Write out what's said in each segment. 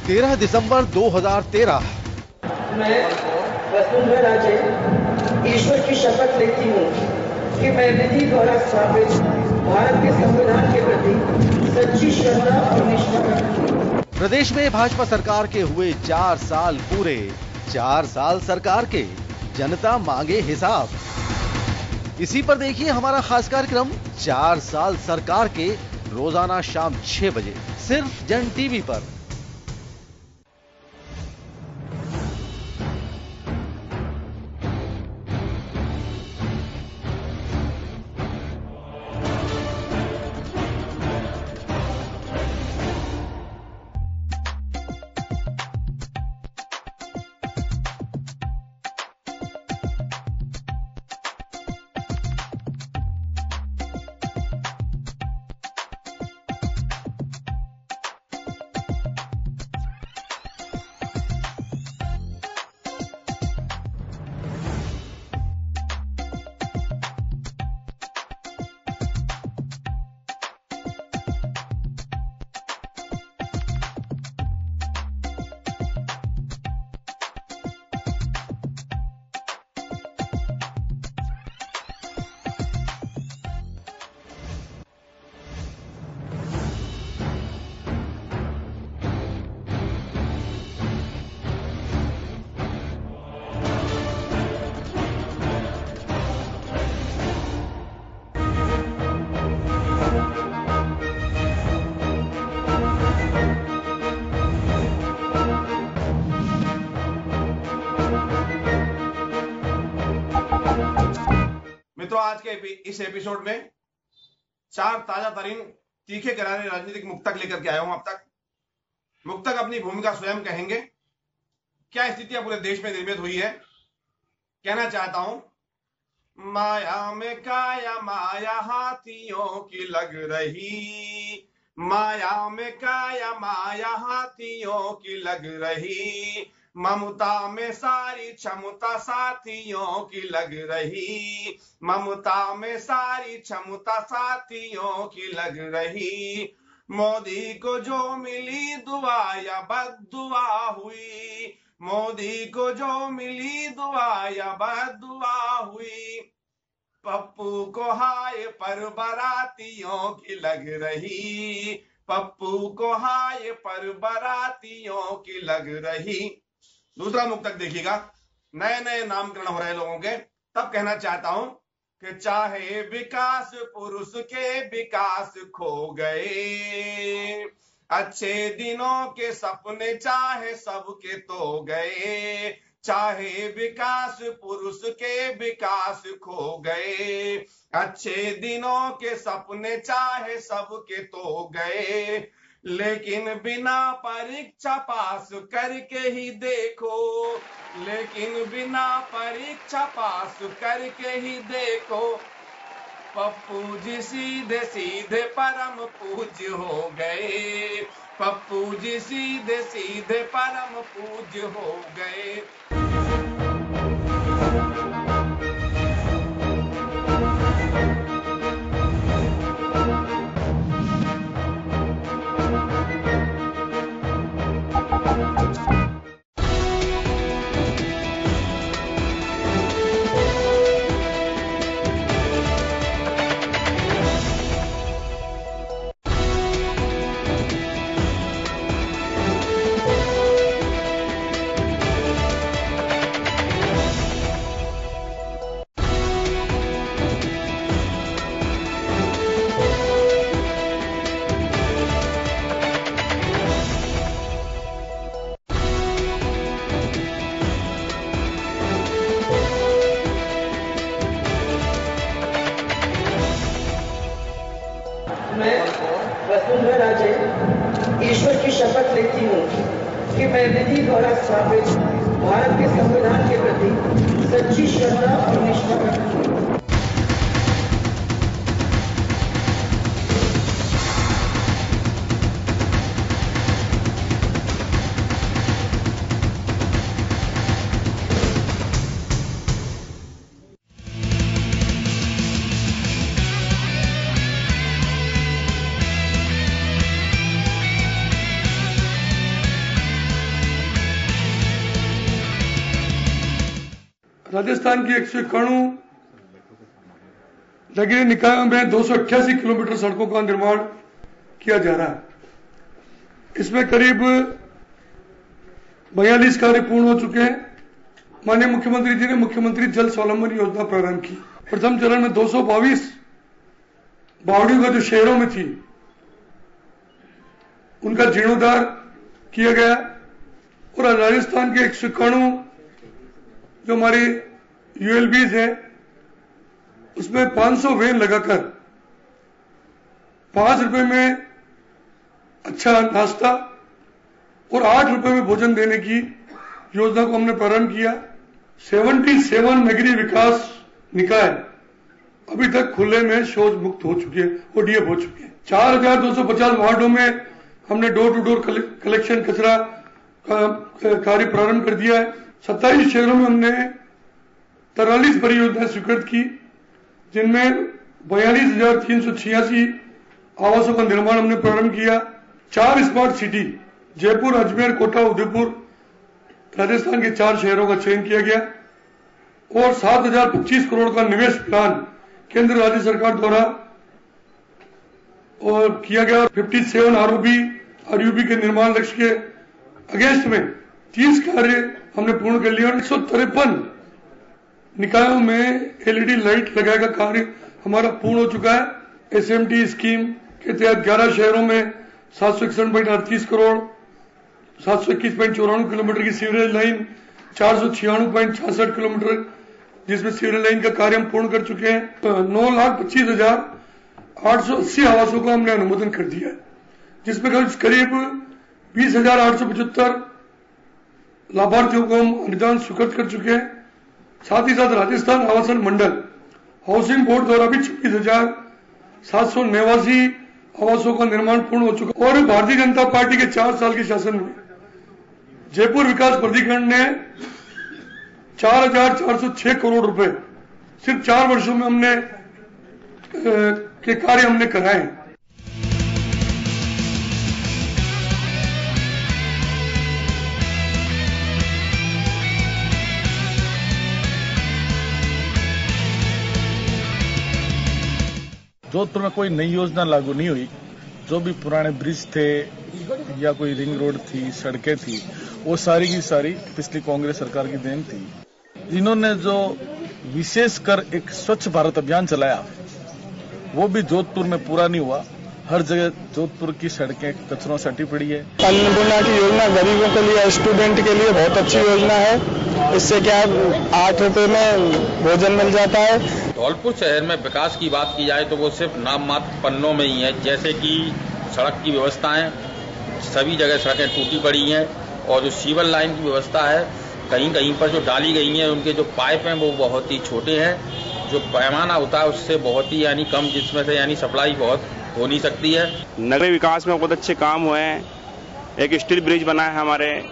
13 दिसंबर 2013। मैं वसुंधरा राजे ईश्वर की शपथ लेती हूँ कि मैं विधि द्वारा स्थापित भारत के संविधान के प्रति सच्ची श्रद्धा और निष्ठा रखूंगी। प्रदेश में भाजपा सरकार के हुए 4 साल पूरे। 4 साल सरकार के, जनता मांगे हिसाब। इसी पर देखिए हमारा खास कार्यक्रम 4 साल सरकार के, रोजाना शाम 6 बजे सिर्फ जन टीवी पर। मित्रों, आज के इस एपिसोड में 4 ताजा तरीन तीखे करारे राजनीतिक मुक्तक लेकर के आया हूं। अब तक मुक्तक अपनी भूमिका स्वयं कहेंगे, क्या स्थितियां पूरे देश में निर्मित हुई है। कहना चाहता हूं, माया में काया माया हाथियों की लग रही, माया में काया माया हाथियों की लग रही, ममता में सारी क्षमता साथियों की लग रही, ममता में सारी क्षमता साथियों की लग रही। मोदी को जो मिली दुआ या बद्दुआ हुई, मोदी को जो मिली दुआ या बद्दुआ हुई, पप्पू को हाय पर बारातियों की लग रही, पप्पू को हाय पर बारातियों की लग रही। दूसरा मुक्तक देखिएगा, नए नए नामकरण हो रहे लोगों के। तब कहना चाहता हूं कि चाहे विकास पुरुष के विकास खो गए, अच्छे दिनों के सपने चाहे सबके तो गए, चाहे विकास पुरुष के विकास खो गए, अच्छे दिनों के सपने चाहे सबके तो गए, लेकिन बिना परीक्षा पास करके ही देखो, लेकिन बिना परीक्षा पास करके ही देखो, पप्पू जी सीधे सीधे परम पूज्य हो गए, पप्पू जी सीधे सीधे परम पूज्य हो गए। मैं वसुंधरा राजे ईश्वर की शपथ लेती हूँ कि मैं विधि द्वारा स्थापित भारत के संविधान के प्रति सच्ची श्रद्धा और निष्ठा रखूंगी। राजस्थान की 191 नगरीय निकायों में 288 किलोमीटर सड़कों का निर्माण किया जा रहा है। इसमें करीब 42 कार्य पूर्ण हो चुके हैं। माननीय मुख्यमंत्री जी ने मुख्यमंत्री जल स्वावलंबन योजना प्रारंभ की। प्रथम चरण में 222 बावड़ियों का जो शहरों में थी उनका जीर्णोद्धार किया गया और राजस्थान के 191 जो हमारी यूएलबीज है उसमें 500 वैन लगाकर 5 रुपए में अच्छा नाश्ता और 8 रुपए में भोजन देने की योजना को हमने प्रारंभ किया। 77 नगरीय विकास निकाय अभी तक खुले में शौच मुक्त हो चुके हैं, ओडीएफ हो चुके हैं। 4250 वार्डों में हमने डोर टू डोर कलेक्शन कचरा का कार्य प्रारंभ कर दिया है। 27 शहरों में हमने 43 परियोजनाएं स्वीकृत की, जिनमें 42,386 आवासों का निर्माण हमने प्रारंभ किया। 4 स्मार्ट सिटी जयपुर, अजमेर, कोटा, उदयपुर राजस्थान के 4 शहरों का चयन किया गया और 7,025 करोड़ का निवेश प्लान केंद्र राज्य सरकार द्वारा और किया गया। 57 आरओबी और यूबी के निर्माण लक्ष्य के अगेंस्ट में 30 कार्य हमने पूर्ण कर लिया और 153 निकायों में एलईडी लाइट लगाने का कार्य हमारा पूर्ण हो चुका है। एसएमटी स्कीम के तहत 11 शहरों में 761.38 करोड़, 721.94 किलोमीटर की सीवरेज लाइन, 496.66 किलोमीटर जिसमें सीवरेज लाइन का कार्य हम पूर्ण कर चुके हैं। 9,25,880 आवासों को हमने अनुमोदन कर दिया है, जिसमें करीब 20,875 लाभार्थियों को हम अनुदान स्वीकृत कर चुके हैं। साथ ही साथ राजस्थान आवासन मंडल हाउसिंग बोर्ड द्वारा भी 26,789 आवासों का निर्माण पूर्ण हो चुका और भारतीय जनता पार्टी के 4 साल के शासन में जयपुर विकास प्राधिकरण ने 4,406 करोड़ रुपए सिर्फ 4 वर्षों में हमने के कार्य हमने कराए हैं। जोधपुर में कोई नई योजना लागू नहीं हुई। जो भी पुराने ब्रिज थे या कोई रिंग रोड थी, सड़कें थी, वो सारी की सारी पिछली कांग्रेस सरकार की देन थी। इन्होंने जो विशेषकर एक स्वच्छ भारत अभियान चलाया वो भी जोधपुर में पूरा नहीं हुआ। हर जगह जोधपुर की सड़कें कचरों से हटी पड़ी है। अन्नपूर्णा की योजना गरीबों के लिए, स्टूडेंट के लिए बहुत अच्छी योजना है। इससे क्या 8 रुपए में भोजन मिल जाता है। धौलपुर शहर में विकास की बात की जाए तो वो सिर्फ नाम मात्र पन्नों में ही है। जैसे कि सड़क की व्यवस्थाएं, सभी जगह सड़कें टूटी पड़ी हैं और जो सीवर लाइन की व्यवस्था है कहीं कहीं पर जो डाली गई हैं उनके जो पाइप हैं वो बहुत ही छोटे हैं। जो पैमाना होता है उससे बहुत ही कम, जिसमें से सप्लाई बहुत हो नहीं सकती है। नगरीय विकास में बहुत अच्छे काम हुए हैं। एक स्टील ब्रिज बना है, हमारे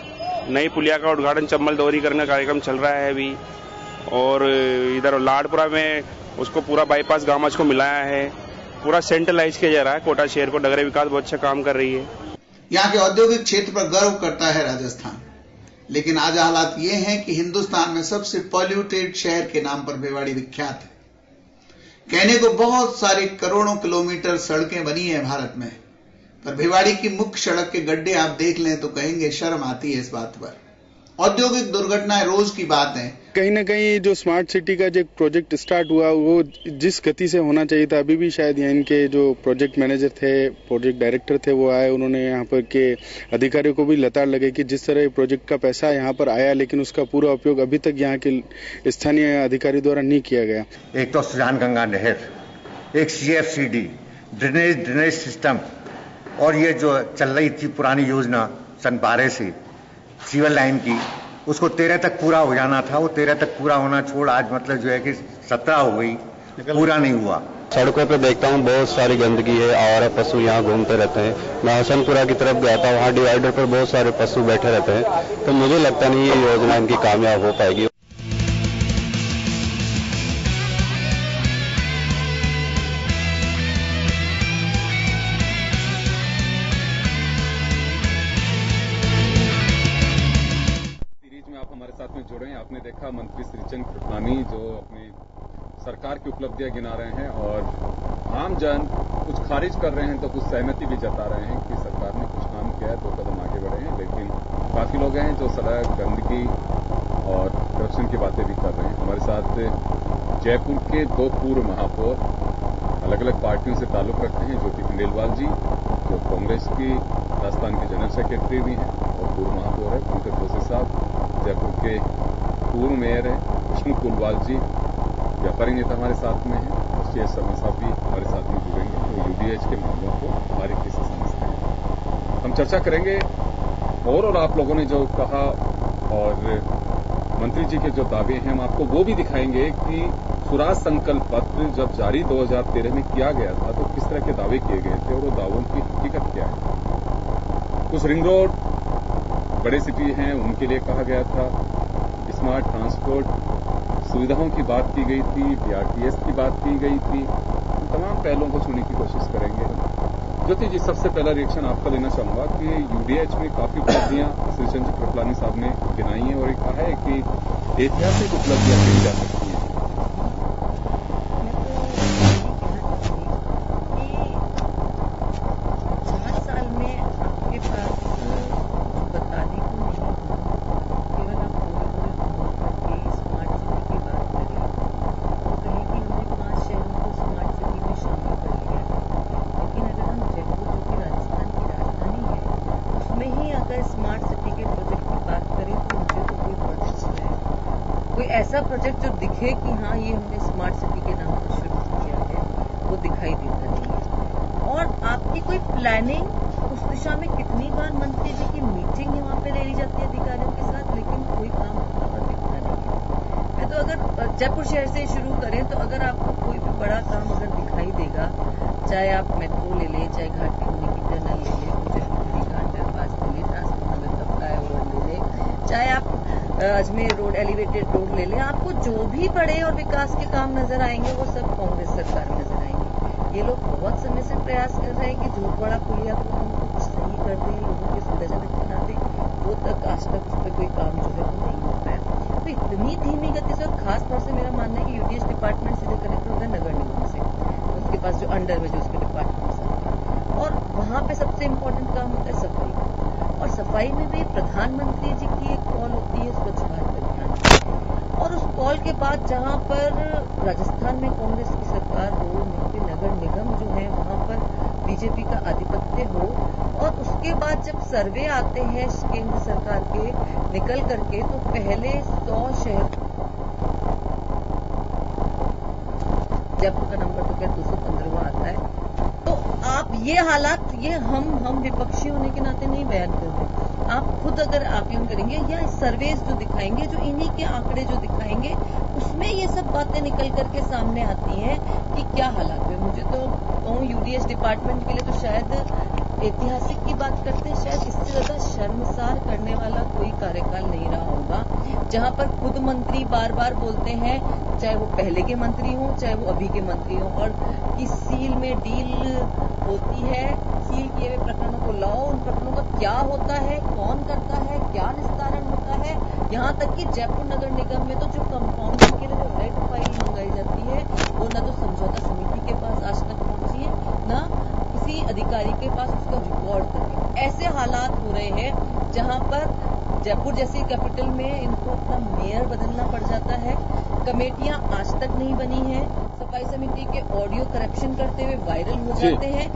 नई पुलिया का उद्घाटन चम्बल दोहरीकरण का कार्यक्रम चल रहा है अभी। और इधर लाडपुरा में उसको पूरा बाईपास गामच को मिलाया है, पूरा सेंट्रलाइज किया जा रहा है। कोटा शहर को नगरीय विकास बहुत अच्छा काम कर रही है। यहाँ के औद्योगिक क्षेत्र पर गर्व करता है राजस्थान, लेकिन आज हालात ये हैं कि हिंदुस्तान में सबसे पॉल्यूटेड शहर के नाम पर भिवाड़ी विख्यात है। कहने को बहुत सारी करोड़ों किलोमीटर सड़कें बनी है भारत में, पर भिवाड़ी की मुख्य सड़क के गड्ढे आप देख लें तो कहेंगे शर्म आती है इस बात पर। औद्योगिक दुर्घटनाएं रोज की बात है। कहीं न कहीं जो स्मार्ट सिटी का जो प्रोजेक्ट स्टार्ट हुआ वो जिस गति से होना चाहिए था, अभी भी शायद यहाँ इनके जो प्रोजेक्ट मैनेजर थे, प्रोजेक्ट डायरेक्टर थे, वो आए, उन्होंने यहाँ पर के अधिकारियों को भी लताड़ लगे कि जिस तरह प्रोजेक्ट का पैसा यहाँ पर आया लेकिन उसका पूरा उपयोग अभी तक यहाँ के स्थानीय अधिकारी द्वारा नहीं किया गया। एक तो सुजान गंगा नहर, एक CFCD ड्रेनेज सिस्टम, और ये जो चल रही थी पुरानी योजना सन 12 से सीवर लाइन की, उसको 13 तक पूरा हो जाना था। वो 13 तक पूरा होना छोड़ आज मतलब जो है कि 17 हो गई, पूरा नहीं हुआ। सड़कों पे देखता हूँ बहुत सारी गंदगी है, आवारा पशु यहाँ घूमते रहते हैं। मैं हसनपुरा की तरफ गया था, वहाँ डिवाइडर पर बहुत सारे पशु बैठे रहते हैं, तो मुझे लगता नहीं ये योजना इनकी कामयाब हो पाएगी। हमारे साथ में जुड़े हैं। आपने देखा मंत्री श्री चंद्र कृपलानी जो अपनी सरकार की उपलब्धियां गिना रहे हैं और आम जन कुछ खारिज कर रहे हैं तो कुछ सहमति भी जता रहे हैं कि सरकार ने कुछ काम किया है, 2 कदम आगे बढ़े हैं। लेकिन काफी लोग हैं जो सड़क, गंदगी और करप्शन की बातें भी कर रहे हैं। हमारे साथ जयपुर के 2 पूर्व महापौर अलग अलग पार्टियों से ताल्लुक रखते हैं। ज्योति खंडेलवाल जी जो कांग्रेस की राजस्थान के जनरल सेक्रेटरी भी हैं और पूर्व महापौर है। पंकज जोशी साहब जयपुर के पूर्व मेयर है। विष्णु कुलवाल जी व्यापारी नेता हमारे साथ में हैं। श्री शर्मा साहब भी हमारे साथ में जुड़ेंगे तो यूडीएच के मामलों को बारीकी से समझते हैं। हम चर्चा करेंगे और आप लोगों ने जो कहा और मंत्री जी के जो दावे हैं हम आपको वो भी दिखाएंगे कि स्वराज संकल्प पत्र जब जारी 2013 में किया गया था तो किस तरह के दावे किए गए थे और वो दावों की हकीकत क्या है। कुछ रिंग रोड बड़े सिटी हैं उनके लिए कहा गया था, स्मार्ट ट्रांसपोर्ट सुविधाओं की बात की गई थी, बीआरटीएस की बात की गई थी। तमाम पहलुओं को छूने की कोशिश करेंगे। ज्योति जी, सबसे पहला रिएक्शन आपका लेना चाहूंगा कि यूडीएच में काफी उपलब्धियां श्री चंद्र कृपलानी साहब ने गिनाई हैं और कहा है कि ऐतिहासिक उपलब्धियां कही जा सकती हैं। ऐसा प्रोजेक्ट जो दिखे कि हाँ ये हमने स्मार्ट सिटी के नाम पर शुरू किया है वो दिखाई देता नहीं है। और आपकी कोई प्लानिंग उस दिशा में कितनी बार मंत्री जी की मीटिंग वहाँ पे ले ली जाती है अधिकारियों के साथ, लेकिन कोई काम होता हुआ दिखता नहीं है। मैं तो अगर जयपुर शहर से शुरू करें तो अगर आपको कोई भी बड़ा काम अगर दिखाई देगा, चाहे आप मेट्रो ले लें, चाहे घाटी होने की टनल ले लें, जयपुर का अंडरपास ले लें, ट्रांसपोर्ट का फ्लाईओवर ले लें, चाहे आप अजमेर रोड एलिवेटेड रोड ले लें, आपको जो भी बड़े और विकास के काम नजर आएंगे वो सब कांग्रेस सरकार में नजर आएंगे। ये लोग बहुत समय से प्रयास कर रहे हैं कि झोटवाड़ा पुलिया को हम कुछ सही कर दें, लोगों के सुविधाजनक बना दें, वो तक आज तक उस पर कोई काम जो है वो नहीं हो पाया। तो इतनी धीमी गति से, और खास तौर से मेरा मानना है कि यूडीएच डिपार्टमेंट सीधे कनेक्ट होता है नगर निगम से, उसके पास जो अंडर में जो उसके डिपार्टमेंट्स आते हैं और वहां पे सबसे इम्पोर्टेंट काम होता है सफाई का। और सफाई में भी प्रधानमंत्री जी की एक कॉल होती है स्वच्छ भारत अभियान, और उस कॉल के बाद जहां पर राजस्थान में कांग्रेस की सरकार हो, नगर निगम जो है वहां पर बीजेपी का आधिपत्य हो, और उसके बाद जब सर्वे आते हैं केंद्र सरकार के निकल करके तो पहले 100 शहर, जयपुर का नंबर तो क्या 215वां आता है। तो आप ये हालात ये हम विपक्षी होने के नाते नहीं बयान करते। आप खुद अगर आकलन करेंगे या सर्वेस जो दिखाएंगे, जो इन्हीं के आंकड़े जो दिखाएंगे, उसमें ये सब बातें निकल करके सामने आती हैं कि क्या हालात है। मुझे तो कहूँ यूडीएच डिपार्टमेंट के लिए तो शायद ऐतिहासिक की बात करते हैं, शायद इससे ज्यादा शर्मसार करने वाला कोई कार्यकाल नहीं रहा होगा, जहां पर खुद मंत्री बार बार बोलते हैं, चाहे वो पहले के मंत्री हों चाहे वो अभी के मंत्री हों, और कि सील में डील होती है, सील किए हुए प्रकरणों को लाओ, उन प्रकरणों का क्या होता है, कौन करता है, क्या निस्तारण होता है। यहाँ तक कि जयपुर नगर निगम में तो जो कंपाउंडिंग के लिए जो रेड फाइल मंगाई जाती है वो न तो समझौता समिति के पास आज तक पहुंची है, न किसी अधिकारी के पास उसका रिकॉर्ड करके। ऐसे हालात हो रहे हैं जहां पर जयपुर जैसी कैपिटल में इनको अपना मेयर बदलना पड़ जाता है, कमेटियां आज तक नहीं बनी हैं, सफाई समिति के ऑडियो करप्शन करते हुए वायरल हो जाते हैं।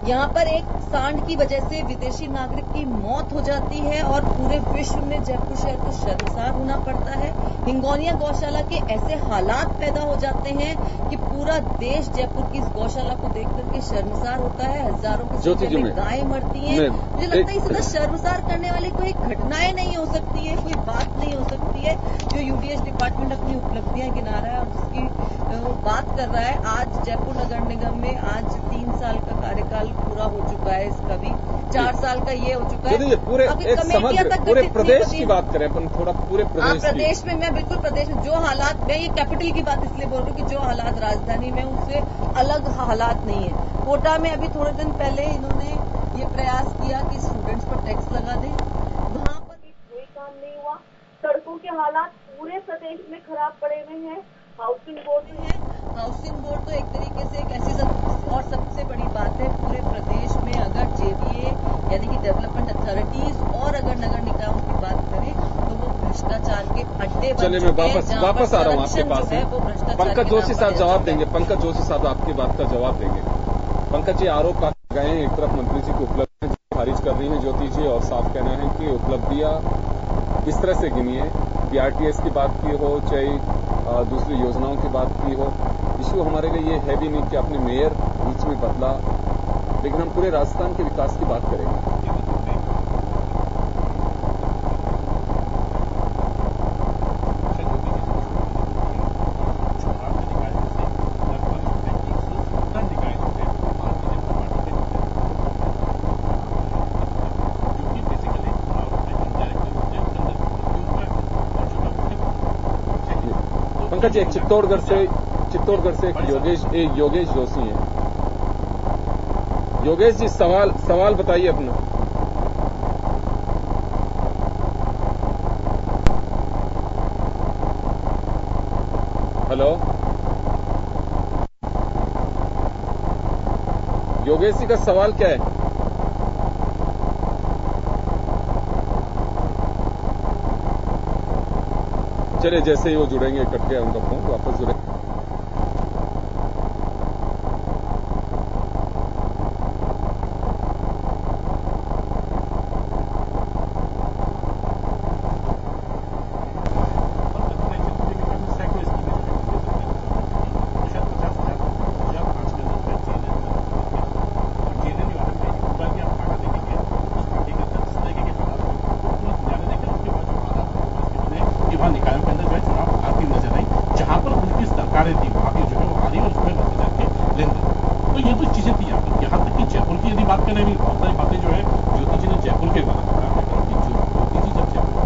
यहाँ पर एक सांड की वजह से विदेशी नागरिक की मौत हो जाती है और पूरे विश्व में जयपुर शहर को शर्मसार होना पड़ता है। हिंगोनिया गौशाला के ऐसे हालात पैदा हो जाते हैं कि पूरा देश जयपुर की इस गौशाला को देख करके शर्मसार होता है। हजारों की संख्या में गायें मरती हैं। मुझे लगता है इससे शर्मसार करने वाली कोई घटनाएं नहीं हो सकती है, कोई बात नहीं हो सकती है जो यूडीएच डिपार्टमेंट अपनी उपलब्धियां गिना रहा है और जिसकी वो बात कर रहा है। आज जयपुर नगर निगम में आज 3 साल का कार्यकाल पूरा हो चुका है, इसका भी 4 साल का ये हो चुका है। पूरे एक समग्र पूरे प्रदेश की बात करें अपन, थोड़ा पूरे प्रदेश में, मैं बिल्कुल प्रदेश में जो हालात, मैं ये कैपिटल की बात इसलिए बोल रही हूँ कि जो हालात राजधानी में उससे अलग हालात नहीं है। कोटा में अभी थोड़े दिन पहले इन्होंने ये प्रयास किया कि स्टूडेंट्स पर टैक्स लगा दें, वहां पर कोई काम नहीं हुआ। सड़कों के हालात पूरे प्रदेश में खराब पड़े हुए हैं। हाउसिंग बोर्ड तो एक तरीके से एक ऐसी और सबसे बड़ी बात है, पूरे प्रदेश में अगर जेडीए यानी कि डेवलपमेंट अथॉरिटीज और अगर नगर निकायों की बात करें तो वो भ्रष्टाचार के अड्डे बन चलिए, मैं वापस आ रहा हूँ आपके पास में। पंकज जोशी साहब जवाब देंगे। पंकज जोशी साहब आपकी बात का जवाब देंगे। पंकज जी, आरोप लगाए हैं, एक तरफ मंत्री जी की उपलब्धियां खारिज कर रही है ज्योति जी, और साफ कहना है कि उपलब्धियां इस तरह से गिनी है, बीआरटीएस की बात की हो चाहे दूसरी योजनाओं की बात की हो। इश्यू हमारे लिए ये है भी नहीं कि अपने मेयर बीच में बदला, लेकिन हम पूरे राजस्थान के विकास की बात करेंगे। पंकज जी, चित्तौड़गढ़ से एक योगेश जोशी हैं। योगेश जी, सवाल बताइए अपना। हेलो योगेश जी, का सवाल क्या है? चलिए, जैसे ही वो जुड़ेंगे, कट गया उनका फोन, वापस जुड़ेंगे। निकायों के अंदर जो है चुनाव आती नजर आई, जहां पर उनकी सरकारें थी वहां भी जो है वो हारी और उसमें भ्रष्टाचार के लेन देन। तो ये जो चीजें थी यहाँ तक कि जयपुर की यदि बात करें, भी बहुत सारी बातें जो है ज्योति जी ने जयपुर के बारे में बताया। ज्योति जी जब जयपुर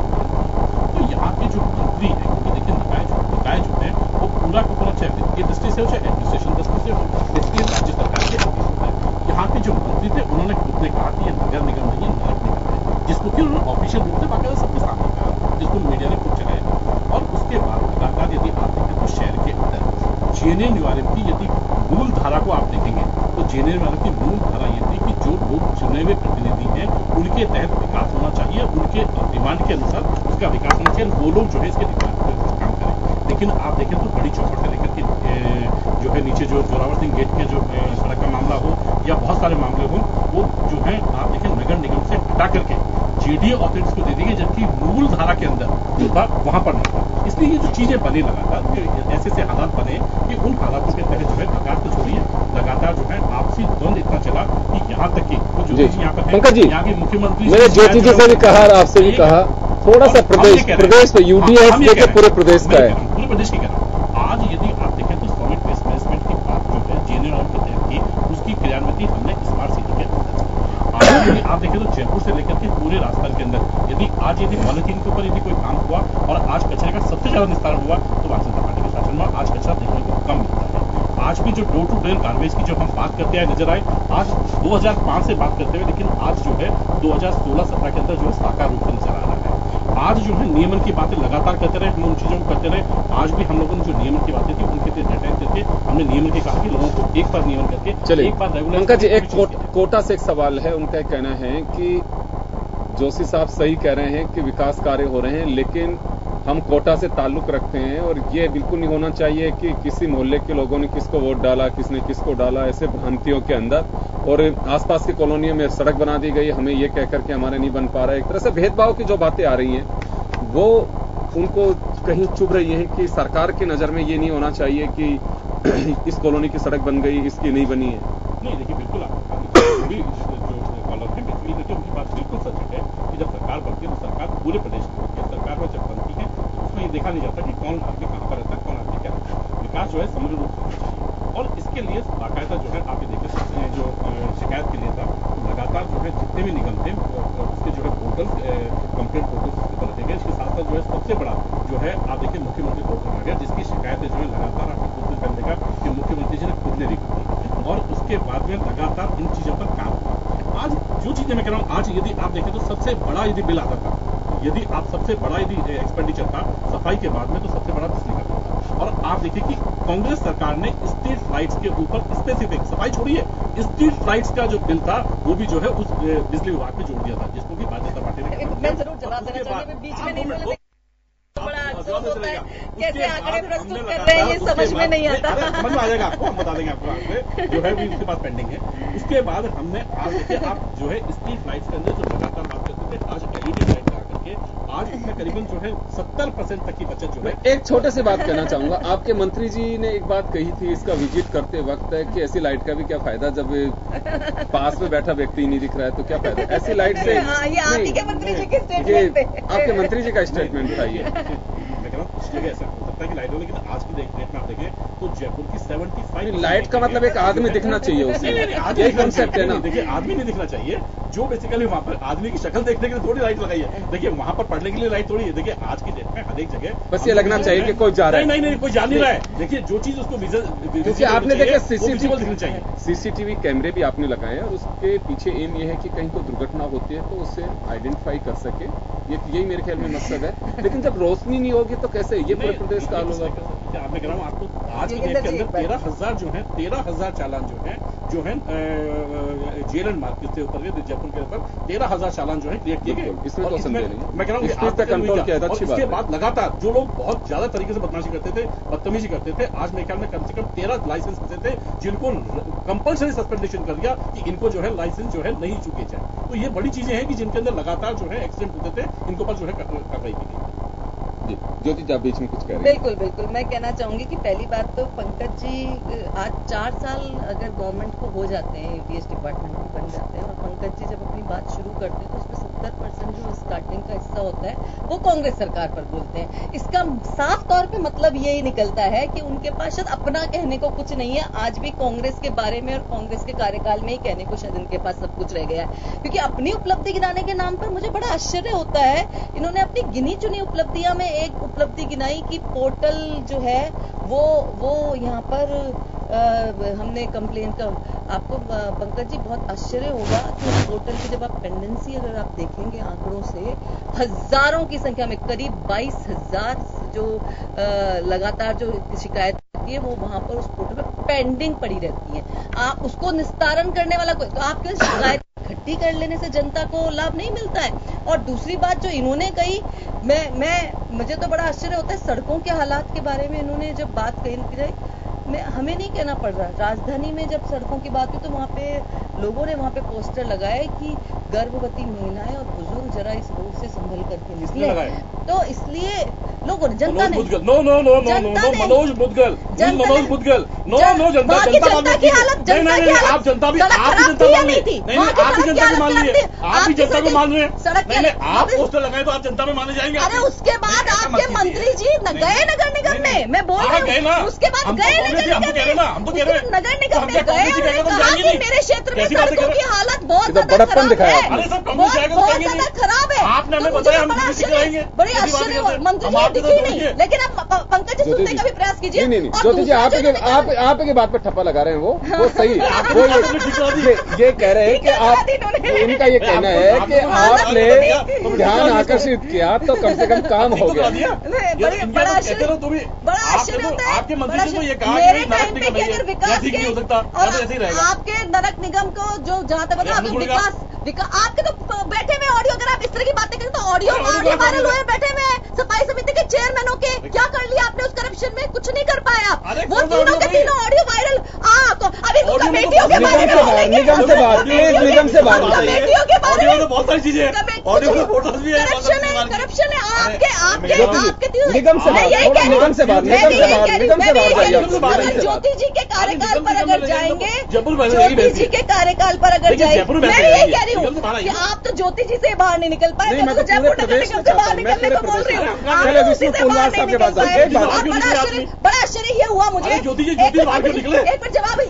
तो यहाँ के जो मंत्री है, क्योंकि देखिए निकाय जो है वो पूरा का पूरा चाहे वित्तीय दृष्टि से हो चाहे एडमिनिस्ट्रेशन दृष्टि से हो, इसलिए राज्य सरकार के हाथ होता है। यहाँ के जो मंत्री थे उन्होंने खुद ने कहा कि ये नगर निगम नहीं है, नगर निगम है, जिसको कि उन्होंने ऑफिशियल रूप से बाकायदा सबके सामने कहा, जिसको मीडिया ने खुद चलाया। और उसके बाद लगातार यदि आप देखें तो शहर के अंदर जेएनएन की यदि मूल धारा को आप देखेंगे तो जेएनएन की मूल धारा ये थी कि जो लोग चुने हुए प्रतिनिधि हैं उनके तहत विकास होना चाहिए, उनके डिमांड के अनुसार उसका विकास होना चाहिए, वो लोग जो है इसके डिमांड के अनुसार काम करें। लेकिन आप देखें तो बड़ी चौपट से लेकर के जो है नीचे जो जोरावर सिंह गेट के जो सड़क का मामला हो या बहुत सारे मामले हो, वो जो है आप देखें नगर निगम से हटा करके जेडीए ऑथोरिटीज को दे दी गई, जबकि मूल धारा के अंदर जो था वहां पर नहीं था। इसलिए ये जो चीजें बनी लगातार ऐसे से हालात बने कि उन हालातों के तहत जो है विकास तो छोड़िए, लगातार जो है आपसी द्वंद इतना चला कि यहाँ तक कि जो यहाँ पर पंकज जी, यहाँ के मुख्यमंत्री मैंने ज्योति जी से भी कहा और आपसे भी कहा, थोड़ा सा प्रदेश में यूडीएफ देखिए पूरे प्रदेश का है, पूरे प्रदेश की कह रहा हूँ। आज यदि आप देखें तो सॉलिड वेस्ट मैनेजमेंट की बात जो है जेएनएन के तहत की, उसकी क्रियान्विति हमने स्मार्ट सिटी के अंदर। आज यदि आप देखें तो जयपुर से लेकर के पूरे राजस्थान के अंदर यदि आज यदि पॉलिथीन के ऊपर यदि कोई काम हुआ और आज कचरे का सबसे ज्यादा निस्तारण हुआ तो भारतीय जनता पार्टी के शासन में आज कचरा देखने को कम मिलता है। आज भी जो डोर टू ड्रेन गार्बेज की जो हम बात करते हैं नजर आए, आज 2005 से बात करते हुए, लेकिन आज जो है 2016-17 के अंदर जो है साकार रूप से नजर आ रहा है। आज जो है नियमन की बातें लगातार करते रहे, हम उन चीजों को करते रहे। आज भी हम लोगों ने जो नियमन की बातें थी उनके डेटा करके हमने नियमन के कहा कि लोगों को एक बार नियमन करके चलिए एक बार रेगुलर। पंकज जी, एक कोटा से एक सवाल है, उनका कहना है कि जोशी साहब सही कह रहे हैं कि विकास कार्य हो रहे हैं, लेकिन हम कोटा से ताल्लुक रखते हैं और ये बिल्कुल नहीं होना चाहिए कि किसी मोहल्ले के लोगों ने किसको वोट डाला, किसने किसको डाला, ऐसे भ्रांतियों के अंदर और आसपास की कॉलोनियों में सड़क बना दी गई, हमें ये कहकर के हमारे नहीं बन पा रहा है। एक तरह से भेदभाव की जो बातें आ रही हैं वो उनको कहीं चुभ रही है कि सरकार की नजर में ये नहीं होना चाहिए कि इस कॉलोनी की सड़क बन गई, इसकी नहीं बनी है। नहीं देखिए, बिल्कुल जो कॉलर है बेसिकली देखिए उनकी बात बिल्कुल सच है कि जब सरकार बनती है तो सरकार पूरे प्रदेश में बनती है। सरकार में जब बनती है तो उसमें ये देखा नहीं जाता कि कौन आदमी कहाँ पर रहता है, कौन आदमी क्या रहता है। विकास जो है समग्र रूप से होना चाहिए और इसके लिए बाकायदा जो है आप ये देखें जो शिकायत के लिए था लगातार जो है जितने भी निगम थे उसके जो है पोर्टल कंप्लेंट पोर्टल उसके पर रखे गए। इसके साथ साथ जो है सबसे बड़ा जो है आप देखिए मुख्यमंत्री पोर्टल आ गया, जिसकी शिकायतें जो है लगातार आपको कोशिश करने का कि मुख्यमंत्री जी ने खुद ने रिकॉर्ड की और उसके बाद में लगातार इन चीजों पर काम हुआ। आज जो चीजें मैं कह रहा हूँ, आज यदि आप देखें तो सबसे बड़ा यदि बिल आता था यदि आप सबसे बड़ा यदि एक्सपेंडिचर था सफाई के बाद में, तो सबसे बड़ा बिजली का बिल था। और आप देखिए कि कांग्रेस सरकार ने स्ट्रीट लाइट्स के ऊपर स्पेसिफिक, सफाई छोड़िए, स्ट्रीट लाइट्स का जो बिल था वो भी जो है उस बिजली विभाग में जोड़ दिया था, जिसको कि भारतीय जनता पार्टी ने। मैं जरूर जवाब देना चाहूंगी, बीच में नहीं बोलूंगी। बड़ा अफसोस होता है, कैसे आंकड़े प्रस्तुत कर रहे हैं ये समझ में नहीं आता। समझ में आ जाएगा आपको, हम बता देंगे आपको आगे, जो है भी उसके बाद पेंडिंग है। उसके बाद हमने आप देखिए, आप जो है स्ट्रीट लाइट्स के अंदर जो लगातार बात करते थे, आज LED लाइट लगा करके आज इसमें करीबन जो है 70% तक की बचत जो है। एक छोटे से बात कहना चाहूंगा, आपके मंत्री जी ने एक बात कही थी इसका विजिट करते वक्त है कि ऐसी लाइट का भी क्या फायदा जब पास में बैठा व्यक्ति नहीं दिख रहा है तो क्या फायदा ऐसी लाइट से। ये आपके मंत्री जी के स्टेटमेंट थे, आपके मंत्री जी का स्टेटमेंट था ये। मैं कह रहा हूँ कुछ जगह ऐसा हो सकता है कि लाइट हो, लेकिन आज की डेट में आप देखें तो जयपुर की 75 लाइट का मतलब एक आदमी दिखना चाहिए उसमें, यही कॉन्सेप्ट है ना। देखिए आदमी नहीं दिखना चाहिए, जो बेसिकली वहां पर आदमी की शक्ल देखने के लिए थोड़ी लाइट लगाई है। देखिए वहां पर पढ़ने के लिए लाइट थोड़ी है। देखिए आज की डेट में हर एक जगह बस ये लगना चाहिए कि कोई जा रहा है। नहीं कोई जा नहीं रहा है। देखिए जो चीज उसको क्योंकि आपने देखे चाहिए सीसीटीवी कैमरे भी आपने लगाए हैं और उसके पीछे एम ये है कि कहीं कोई दुर्घटना होती है तो उससे आइडेंटिफाई कर सके, यही मेरे ख्याल में मकसद है। लेकिन जब रोशनी नहीं होगी तो कैसे ये पूरे प्रदेश का हाल होगा। मैं कह रहा हूँ आपको आज की डेट के अंदर 13,000 जो है 13,000 चालान जो है जेल एंड मार्केट से उतर गए जयपुर के ऊपर 13,000 चालान जो है क्रिएट किए गए। इसमें तो संदेह नहीं, मैं कह रहा हूँ कंट्रोल किया था। अच्छी बात है। बाद लगातार जो लोग बहुत ज्यादा तरीके से बदमाशी करते थे, बदतमीजी करते थे, आज मेरे ख्याल में कम से कम 13 लाइसेंस ऐसे थे जिनको कंपल्सरी सस्पेंडेशन कर दिया कि इनको जो है लाइसेंस जो है नहीं चुके जाए। तो ये बड़ी चीजें हैं कि जिनके अंदर लगातार जो है एक्सीडेंट होते थे, इनको पर जो है कार्रवाई की गई। ज्योति आप बीच में कुछ कह रहे हैं। बिल्कुल मैं कहना चाहूंगी कि पहली बात तो पंकज जी आज 4 साल अगर गवर्नमेंट को हो जाते हैं, यूटीएस डिपार्टमेंट में बन जाते हैं और पंकज जी जब अपनी बात शुरू करते हैं तो उसमें 70% जो स्टार्टिंग का हिस्सा होता है वो कांग्रेस सरकार पर बोलते हैं। इसका साफ तौर पे मतलब यही निकलता है कि उनके पास शायद अपना कहने को कुछ नहीं है। आज भी कांग्रेस के बारे में और कांग्रेस के कार्यकाल में ही कहने को शायद इनके पास सब कुछ रह गया है। क्योंकि अपनी उपलब्धि गिनाने के नाम पर मुझे बड़ा आश्चर्य होता है, इन्होंने अपनी गिनी चुनी उपलब्धियां में एक उपलब्धि गिनाई कि पोर्टल जो है वो यहाँ पर हमने कंप्लेन का, आपको पंकज जी बहुत आश्चर्य होगा कि पोर्टल की जब आप पेंडेंसी अगर आप देखेंगे आंकड़ों से, हजारों की संख्या में करीब 22,000 जो लगातार जो शिकायत है वो वहां पर उस पोर्टल पर पेंडिंग पड़ी रहती है। आप उसको निस्तारण करने वाला कोई, तो आपके शिकायत इकट्ठी कर लेने से जनता को लाभ नहीं मिलता है। और दूसरी बात जो इन्होंने कही, मुझे तो बड़ा आश्चर्य होता है सड़कों के हालात के बारे में इन्होंने जब बात कही, हमें नहीं कहना पड़ रहा। राजधानी में जब सड़कों की बात हुई तो वहां पे लोगों ने वहां पे पोस्टर लगाए कि गर्भवती महिलाएं और बुजुर्ग जरा इस रोड से संभल करके निकले। तो इसलिए लोगों ने, जनता ने, मनोज मुदगल जनता की हालत, आप जनता भी आप भी जनता को मान रहे हैं। सड़क आप पोस्टर लगाए तो आप जनता में माने जाएंगे। अरे उसके बाद आपके मंत्री जी गए नगर निगम में, मैं बोल रही हूँ, उसके बाद गए नगर निगम में गए और मेरे क्षेत्र में सड़कों की हालत बहुत ज्यादा खराब है, बहुत ज्यादा खराब है। आपने हमें बताया बड़ी आश्चर्य मंत्री जी दिखी नहीं, लेकिन आप पंकज जी सुनने का भी प्रयास कीजिए। ज्योति जी आप की बात पर ठप्पा लगा रहे हैं, वो सही, वो ये कह रहे हैं कि आप, इनका ये कहना है कि आपने ध्यान आकर्षित किया तो कम से कम काम हो गया। बड़ा आश्चर्य होता है आपके मंत्री जी को ये कहा मेरे टाइम पे कि अगर विकास नहीं हो सकता और आपके नरक निगम को जो जहां तक बता विकास आपके तो बैठे हुए ऑडियो, अगर आप इस तरह की बातें करें तो ऑडियो वायरल हुए बैठे हुए सफाई समिति के चेयरमैनों के, क्या कर लिया आपने उस करप्शन में? कुछ नहीं कर पाया। वो तीनों के तीनों ऑडियो वायरल। अभी कमेटियों के बारे में, निगम से बात, कमेटियों के बारे में बहुत सारी चीजें करप्शन है आपके निगम से बात, ज्योति जी के कार्यकाल पर अगर जाएंगे, ज्योति जी के कार्यकाल पर अगर जाएंगे, मैं यही कह रही हूँ कि आप तो ज्योति जी से बाहर नहीं निकल पाए, मैं तो जयपुर नगर निगम से बाहर निकलने को बोल रही हूँ। बड़ा आश्चर्य ये हुआ मुझे। एक मिनट जवाब,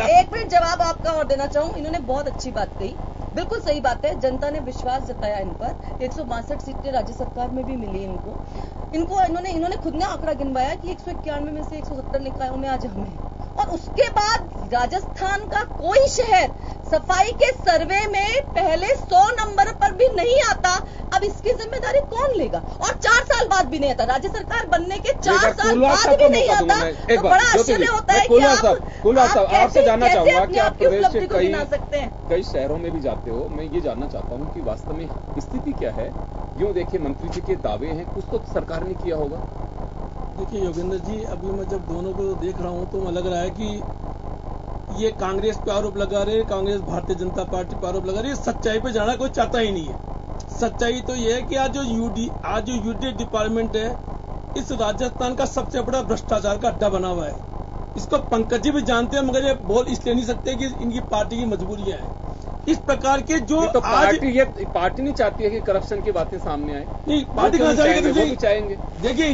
एक मिनट जवाब आपका और देना चाहूँ। इन्होंने बहुत अच्छी बात कही, बिल्कुल सही बात है। जनता ने विश्वास जताया इन पर। 162 सीटें राज्य सरकार में भी मिली इनको इन्होंने खुद ने आंकड़ा गिनवाया कि 191 में से 170 निकायों में आज हमें और उसके बाद राजस्थान का कोई शहर सफाई के सर्वे में पहले 100 नंबर पर भी नहीं आता। अब इसकी जिम्मेदारी कौन लेगा? और 4 साल बाद भी नहीं आता, राज्य सरकार बनने के 4 साल बाद भी नहीं आता, तो बड़ा आश्चर्य होता है कि आप आपसे जानना चाहूंगा कि आप प्रदेश उपलब्धि के को गिना सकते हैं। कई शहरों में भी जाते हो, मैं ये जानना चाहता हूँ कि वास्तव में स्थिति क्या है। यूं देखिए मंत्री जी के दावे हैं, कुछ तो सरकार ने किया होगा। देखिए योगेंद्र जी, अभी मैं जब दोनों को देख रहा हूं तो मैं लग रहा है कि ये कांग्रेस पे आरोप लगा रहे, कांग्रेस भारतीय जनता पार्टी पे आरोप लगा रही है। सच्चाई पे जाना कोई चाहता ही नहीं है। सच्चाई तो ये है कि आज जो यूडी डिपार्टमेंट है, इस राजस्थान का सबसे बड़ा भ्रष्टाचार का अड्डा बना हुआ है। इसको पंकज जी भी जानते हैं, मगर ये बोल इसलिए नहीं सकते कि इनकी पार्टी की मजबूरियां हैं। इस प्रकार के जो तो पार्टी नहीं चाहती है कि करप्शन की बातें सामने आए। नहीं, पार्टी कहां चाहेगी? वो भी चाहेंगे। देखिए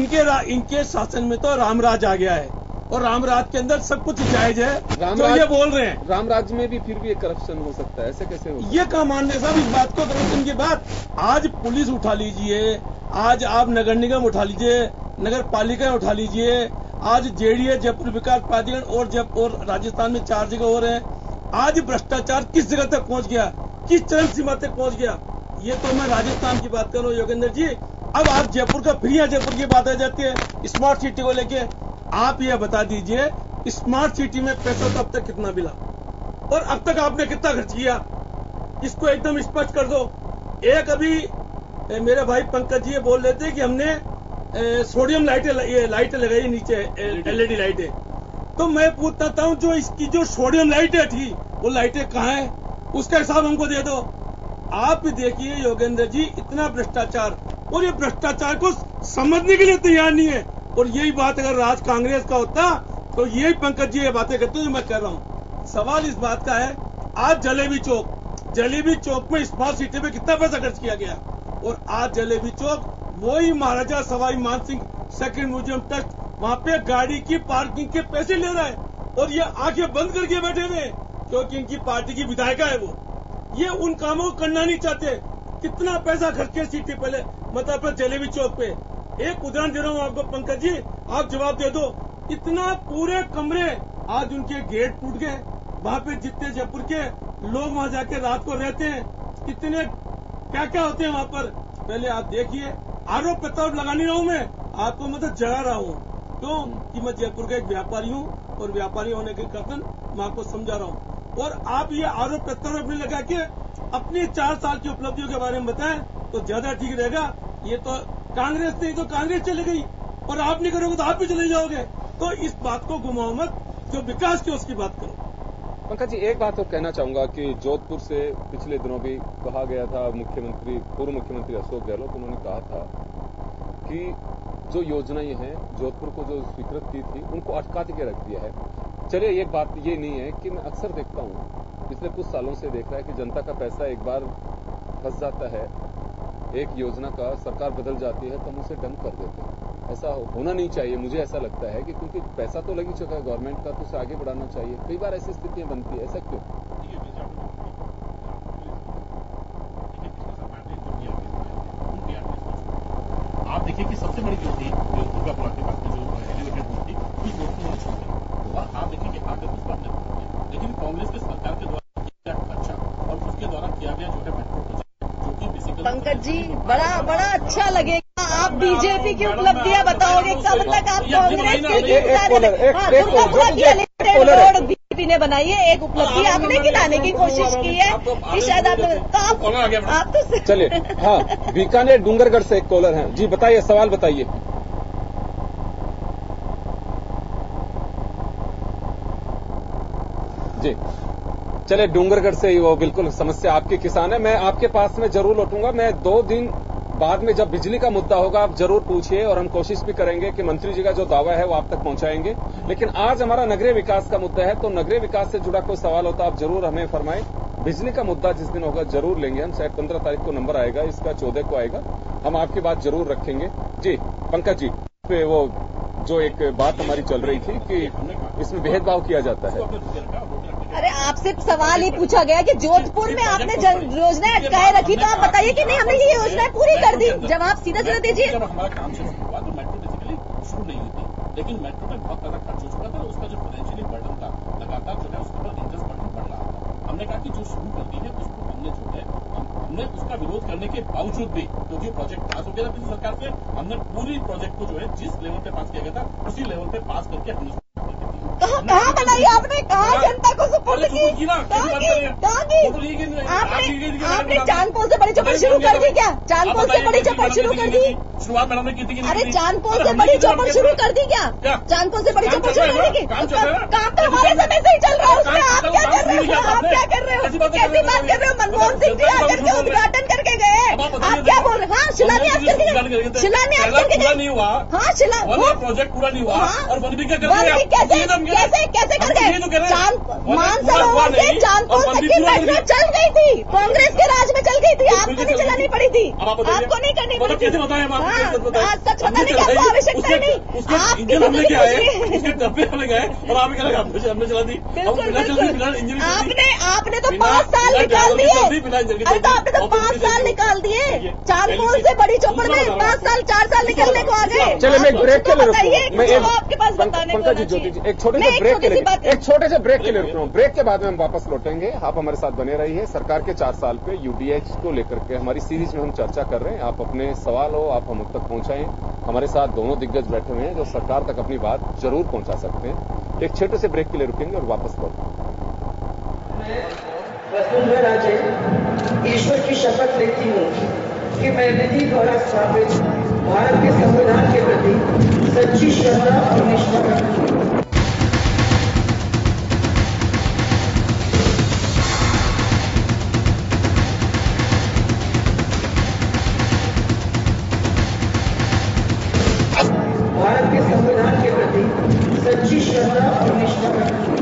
इनके शासन में तो रामराज आ गया है और रामराज के अंदर सब कुछ जायज है। जो ये बोल रहे हैं रामराज में भी फिर भी एक करप्शन हो सकता है, ऐसे कैसे हो? ये कहां मान रहे साहब इस बात को? करप्शन की बात आज पुलिस उठा लीजिए, आज आप नगर निगम उठा लीजिए, नगर पालिका उठा लीजिए, आज जेडीए जयपुर विकास प्राधिकरण और राजस्थान में 4 जगह हो रहे हैं। आज भ्रष्टाचार किस जगह तक पहुंच गया, किस चरम सीमा तक पहुंच गया? ये तो मैं राजस्थान की बात कर रहा हूँ योगेंद्र जी। अब आप जयपुर का फिर यहाँ जयपुर की बात आ जाती है स्मार्ट सिटी को लेके। आप ये बता दीजिए स्मार्ट सिटी में पैसा तो अब तक कितना मिला और अब तक आपने कितना खर्च किया, इसको एकदम स्पष्ट कर दो। एक अभी मेरे भाई पंकज जी बोल रहे थे कि हमने सोडियम लाइटें लगाई नीचे, एलईडी लाइटें। तो मैं पूछता हूं जो इसकी जो सोडियम लाइटें थी वो लाइटें कहां है, उसका हिसाब हमको दे दो। आप भी देखिए योगेंद्र जी, इतना भ्रष्टाचार, और ये भ्रष्टाचार को समझने के लिए तैयार नहीं है। और यही बात अगर राज कांग्रेस का होता तो यही पंकज जी ये बातें करते जो मैं कर रहा हूं। सवाल इस बात का है, आज जलेबी चौक में स्मार्ट सिटी में कितना पैसा खर्च किया गया, और आज जलेबी चौक वही Maharaja Sawai Mansingh second museum trust वहां पे गाड़ी की पार्किंग के पैसे ले रहा है, और ये आंखें बंद करके बैठे हुए क्योंकि इनकी पार्टी की विधायिका है वो। ये उन कामों को करना नहीं चाहते। कितना पैसा खर्च किया सिटी पहले मतलब जलेबी चौक पे। एक उदाहरण दे रहा हूं आपको पंकज जी, आप जवाब दे दो। इतना पूरे कमरे आज उनके गेट टूट गए, वहां पे जितने जयपुर के लोग वहां जाके रात को रहते हैं, कितने क्या क्या होते हैं वहां पर, पहले आप देखिए। आरोप प्रत्यारोप लगा नहीं रहा हूं मैं, आपको मतलब जगा रहा हूं क्यों कि मैं जयपुर का एक व्यापारी हूं, और व्यापारी होने के कारण मैं आपको समझा रहा हूं। और आप ये आरोप प्रत्यारोप नहीं लगा के अपनी 4 साल की उपलब्धियों के बारे में बताएं तो ज्यादा ठीक रहेगा। ये तो कांग्रेस नहीं तो कांग्रेस चले गई, और आप नहीं करोगे तो आप भी चले जाओगे। तो इस बात को घुमाओ मत, जो विकास की उसकी बात करो। पंकज जी, एक बात तो कहना चाहूंगा कि जोधपुर से पिछले दिनों भी कहा गया था, पूर्व मुख्यमंत्री अशोक गहलोत उन्होंने कहा था कि जो योजनाएं हैं जोधपुर को जो स्वीकृत की थी उनको अटका के रख दिया है। चलिए, एक बात ये नहीं है कि मैं अक्सर देखता हूं, पिछले कुछ सालों से देख रहा है कि जनता का पैसा एक बार फंस जाता है, एक योजना का सरकार बदल जाती है तो हम उसे डंप कर देते हैं। ऐसा होना नहीं चाहिए, मुझे ऐसा लगता है कि क्योंकि पैसा तो लग ही चुका है गवर्नमेंट का, तो उसे आगे बढ़ाना चाहिए। कई बार ऐसी स्थितियां बनती है, ऐसा क्यों? आप देखिए कि सबसे बड़ी जो थी दुर्गापुरा के पास में जो एलिवेटेड रोड थी उस रोड को छोड़ दिया, और आप देखिए कि आगे उस पर किया, लेकिन कांग्रेस के सरकार के द्वारा किया खर्चा और उसके द्वारा किया गया जो है मेट्रो प्रोजेक्ट, जो कि बेसिकली पंकज जी बड़ा अच्छा लगेगा आप बीजेपी की उपलब्धियां बताओगे, कब तक आप कांग्रेस दुर्गापुरा की एलिवेटेड रोड बीजेपी ने बनाई है, एक उपलब्धि आपने गिनाने की कोशिश की है कि शायद आप तो चलिए। हाँ, बीकानेर डूंगरगढ़ से एक कॉलर हैं जी, बताइए, सवाल बताइए। जी चले, डूंगरगढ़ से ही वो बिल्कुल समस्या आपके किसान है, मैं आपके पास में जरूर लौटूंगा। मैं 2 दिन बाद में जब बिजली का मुद्दा होगा आप जरूर पूछिए, और हम कोशिश भी करेंगे कि मंत्री जी का जो दावा है वो आप तक पहुंचाएंगे। लेकिन आज हमारा नगरीय विकास का मुद्दा है, तो नगरीय विकास से जुड़ा कोई सवाल होता आप जरूर हमें फरमाएं। बिजली का मुद्दा जिस दिन होगा जरूर लेंगे हम, शायद 15 तारीख को नंबर आएगा, इसका 14 को आएगा, हम आपकी बात जरूर रखेंगे। जी पंकज जी, पे वो जो एक बात हमारी चल रही थी कि इसमें भेदभाव किया जाता है। अरे आपसे सवाल ही पूछा गया कि जोधपुर में आपने योजनाएं अटकाए रखी, तो आप बताइए कि नहीं हमने ये योजनाएं पूरी कर दी। जवाब सीधा सीधा दीजिए। जब हमारा काम शुरू हुआ तो मेट्रो बेसिकली शुरू नहीं हुई थी, लेकिन मेट्रो में बहुत ज्यादा खर्च हो चुका था, उसका जो फाइनेंशियली बर्डन उन्होंने कहा कि जो शुरू कर दी है उसको हमने जो है हमने उसका विरोध करने के बावजूद भी क्योंकि प्रोजेक्ट पास हो गया था पिछली सरकार से, हमने पूरी प्रोजेक्ट को जो है जिस लेवल पे पास किया गया था उसी लेवल पे पास करके हमने कहाँ बनाई आपने, कहाँ जनता को सपोर्ट की, आपने चांदपोल से बड़ी चौपड़ शुरू कर दी क्या? चांदपोल से बड़ी चौपड़ शुरू कर दी? शुरुआत बनाने की थी? अरे चांदपोल से बड़ी चौपड़ शुरू कर दी क्या? चांदपोल से बड़ी चौपड़ शुरू कर दी? काम तो हमारे समय से ही चल रहा है, उसमें आप क्या कर रहे हो? आप क्या कर रहे हो? कैसी बात कर रहे हो? मनमोहन सिंह जी आकर के उद्घाटन करके गए, आप क्या बोल रहे? हाँ, शिलान्यास करके गए, शिलान्यास करके गए। नहीं हुआ, हाँ, प्रोजेक्ट पूरा नहीं हुआ और वन भी कैसे कर गए? मानसरोवर से चांदपोल तक की मेट्रो चल गई थी, कांग्रेस के राज में चल गई थी, आपको नहीं चलानी पड़ी थी, आपको नहीं करनी पड़ी थी। सच बताने की आपको आवश्यकता नहीं, आप उसके डब्बे हमें गए और आप हमने चला दी। आपने तो 5 साल निकाल दिए, अरे तो आपने तो 5 साल निकाल दिए, चांदपोल से बड़ी चौपड़ में 5 साल 4 साल निकलने को आ गए। चले मैं ब्रेक के लिए बताइए, आपके पास बताने को एक छोटे से ब्रेक के लिए रुक रहा हूँ। ब्रेक के बाद में हम वापस लौटेंगे। आप हमारे साथ बने रहिए। सरकार के 4 साल पे यूडीएच को लेकर के हमारी सीरीज में हम चर्चा कर रहे हैं। आप अपने सवाल हो आप हम तक पहुंचाएं। हमारे साथ दोनों दिग्गज बैठे हुए हैं जो सरकार तक अपनी बात जरूर पहुंचा सकते हैं। एक छोटे से ब्रेक के लिए रुकेंगे और वापस लौटेंगे। वसुंधरा राजे ईश्वर की शपथ लेती हूँ कि मैं विधि द्वारा स्थापित भारत के संविधान के प्रति सच्ची श्रद्धा और निष्ठा रखूंगी। भारत के संविधान के प्रति सच्ची श्रद्धा और निष्ठा रखूंगी।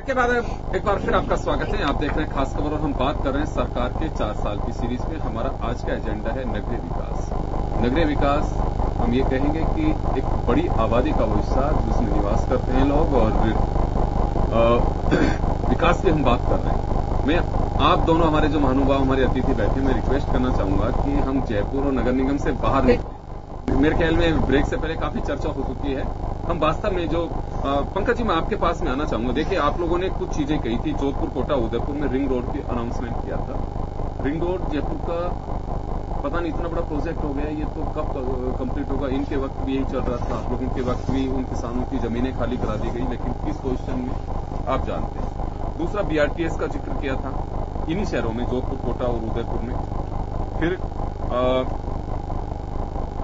के बाद एक बार फिर आपका स्वागत है। आप देख रहे हैं खास खबर और हम बात कर रहे हैं सरकार के 4 साल की सीरीज में। हमारा आज का एजेंडा है नगरीय विकास। नगरीय विकास हम ये कहेंगे कि एक बड़ी आबादी का वो हिस्सा जिसमें निवास करते हैं लोग और विकास की हम बात कर रहे हैं। मैं आप दोनों हमारे जो महानुभाव हमारे अतिथि बैठे मैं रिक्वेस्ट करना चाहूंगा कि हम जयपुर और नगर निगम से बाहर निकलें। मेरे ख्याल में ब्रेक से पहले काफी चर्चा हो चुकी है। हम वास्तव में जो पंकज जी मैं आपके पास में आना चाहूंगा। देखिए आप लोगों ने कुछ चीजें कही थी। जोधपुर कोटा उदयपुर में रिंग रोड की अनाउंसमेंट किया था। रिंग रोड जयपुर का पता नहीं इतना बड़ा प्रोजेक्ट हो गया, ये तो कब कंप्लीट होगा। इनके वक्त भी यही चल रहा था, आप लोगों के वक्त भी उन किसानों की जमीनें खाली करा दी गई, लेकिन किस पोजीशन में आप जानते हैं। दूसरा बीआरटीएस का जिक्र किया था इन्हीं शहरों में, जोधपुर कोटा और उदयपुर में। फिर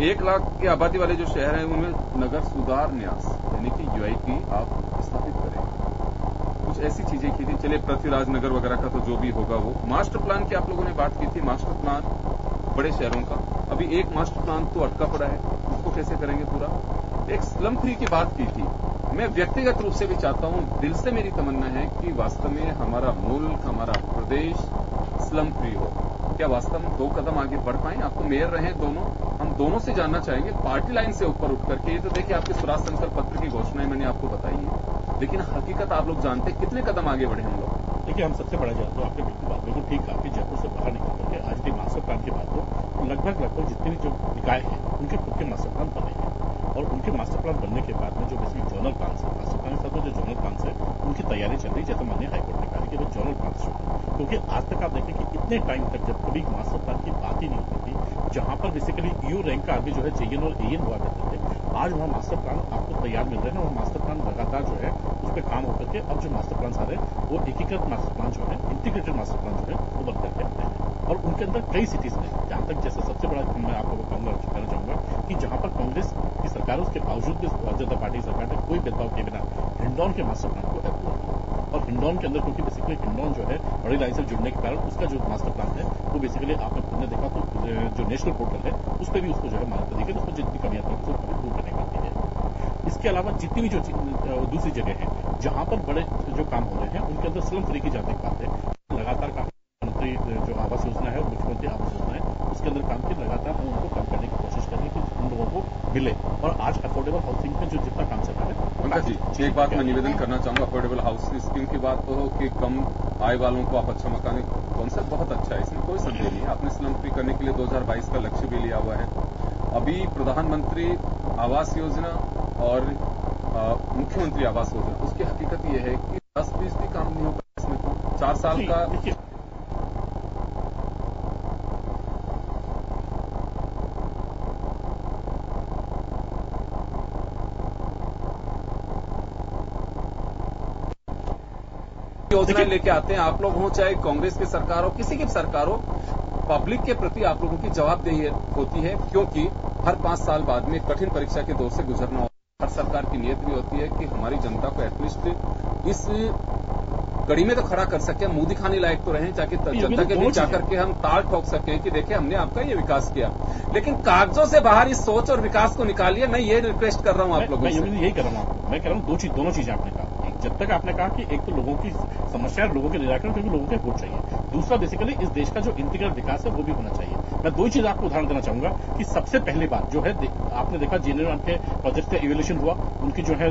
1 लाख की आबादी वाले जो शहर हैं उनमें नगर सुधार न्यास यानी कि यूआईटी आप स्थापित करें। कुछ ऐसी चीजें की थी। चलिए पृथ्वीराज नगर वगैरह का तो जो भी होगा वो। मास्टर प्लान की आप लोगों ने बात की थी। मास्टर प्लान बड़े शहरों का, अभी एक मास्टर प्लान तो अटका पड़ा है, उसको कैसे करेंगे पूरा। एक स्लम फ्री की बात की थी। मैं व्यक्तिगत रूप से भी चाहता हूं, दिल से मेरी तमन्ना है कि वास्तव में हमारा मुल्क हमारा प्रदेश स्लम फ्री हो। क्या वास्तव में 2 कदम आगे बढ़ पाए? आप तो मेयर रहे दोनों, हम दोनों से जानना चाहेंगे पार्टी लाइन से ऊपर उठ करके। ये तो देखिए आपके स्वराज संकल्प पत्र की घोषणाएं मैंने आपको बताई है, लेकिन हकीकत आप लोग जानते कितने कदम आगे बढ़े हम लोग। देखिए हम सबसे बड़ा जानते हो आपने बिल्कुल ठीक कहा कि जयपुर से बाहर निकल करके आज के मास्टर प्लान की बात हो लगभग जितने भी जो निकाय हैं उनके खुद के मास्टर प्लान बने हैं और उनके मास्टर प्लान बनने के बाद में जो बेसिकली जोनल प्लान है, मास्टर प्लान के साथ जो जोनल प्लान है उनकी तैयारी चल रही है। जैसे माननीय हाईकोर्ट ने कहा कि वो जोनल प्लान शुरू है, क्योंकि आज तक आप देखें कि इतने टाइम तक जब कभी मास्टर प्लान की बात ही नहीं होती थी, जहां पर बेसिकली ईओ रैंक का आगे जो है जेएन और एएन हुआ करते थे, आज वहां मास्टर प्लान आपको तैयार मिल रहे हैं और मास्टर प्लान लगातार जो है उस पर काम होकर के अब जो मास्टर प्लान आ रहे हैं वो एकीकृत मास्टर प्लान जो है, इंटीग्रेटेड मास्टर प्लान जो है वो बन करके आते हैं। और उनके अंदर कई सिटीज में जहां तक जैसे सबसे बड़ा मैं आपको कहना चाहूंगा कि जहां पर कांग्रेस की सरकार उसके बावजूद भी जनता पार्टी सरकार ने कोई भेदभाव के बिना हिंडौन के मास्टर प्लान को अप्रूव किया। और हिंडौन के अंदर क्योंकि बेसिकली हिंडौन जो है बड़ी लाइन से जुड़ने के कारण उसका जो मास्टर प्लान है वो बेसिकली आपने खुद ने देखा तो जो नेशनल पोर्टल है उस पर भी उसको जो है मान्यता दी गई, उसमें जितनी कमियां थी उसको कभी दूर करने की है। इसके अलावा जितनी भी जो दूसरी जगह है जहां पर बड़े जो काम हो रहे हैं उनके अंदर स्लम फ्री की जहां तक बात है, लगातार प्रधानमंत्री जो आवास योजना है और मुख्यमंत्री आवास योजना है उसके अंदर काम की लगातार उनको कम करने की कोशिश करें कि उन लोगों को मिले। और आज अफोर्डेबल हाउसिंग में जो जितना काम चल रहा है। पंकज जी एक बात मैं निवेदन करना चाहूंगा, अफोर्डेबल हाउसिंग स्कीम की बात तो हो कि कम आय वालों को आप अच्छा मकान, कॉन्सेप्ट बहुत अच्छा है, इसमें कोई संदेह नहीं है। आपने स्लम फ्री करने के लिए 2022 का लक्ष्य भी लिया हुआ है। अभी प्रधानमंत्री आवास योजना और मुख्यमंत्री आवास योजना, उसकी हकीकत यह है कि 10% काम नहीं होगा इसमें, तो 4 साल का योजना लेके आते हैं। आप लोग हो, चाहे कांग्रेस की सरकार हो, किसी की भी सरकार हो, पब्लिक के प्रति आप लोगों की जवाबदेही होती है, क्योंकि हर 5 साल बाद में कठिन परीक्षा के दौर से गुजरना होता है। हर सरकार की नीयत भी होती है कि हमारी जनता को एटलीस्ट इस कड़ी में तो खड़ा कर सके, मुंह दिखाने लायक तो रहे, ताकि जनता के बीच जाकर के हम ताल ठोक सके कि देखिए हमने आपका ये विकास किया। लेकिन कागजों से बाहर इस सोच और विकास को निकालिए। मैं ये रिक्वेस्ट कर रहा हूं आप लोगों से। यही कर रहा हूं, मैं कह रहा हूं दोनों चीजें आपने कहा। जब तक आपने कहा कि एक तो लोगों की समस्या, लोगों के निराकरण, क्योंकि लोगों के वोट चाहिए। दूसरा बेसिकली इस देश का जो इंटीग्रेटेड विकास है वो भी होना चाहिए। मैं 2 चीज आपको उदाहरण देना चाहूंगा कि सबसे पहली बात जो है, आपने देखा जेएनयू के प्रोजेक्ट का इवैल्यूएशन हुआ, उनकी जो है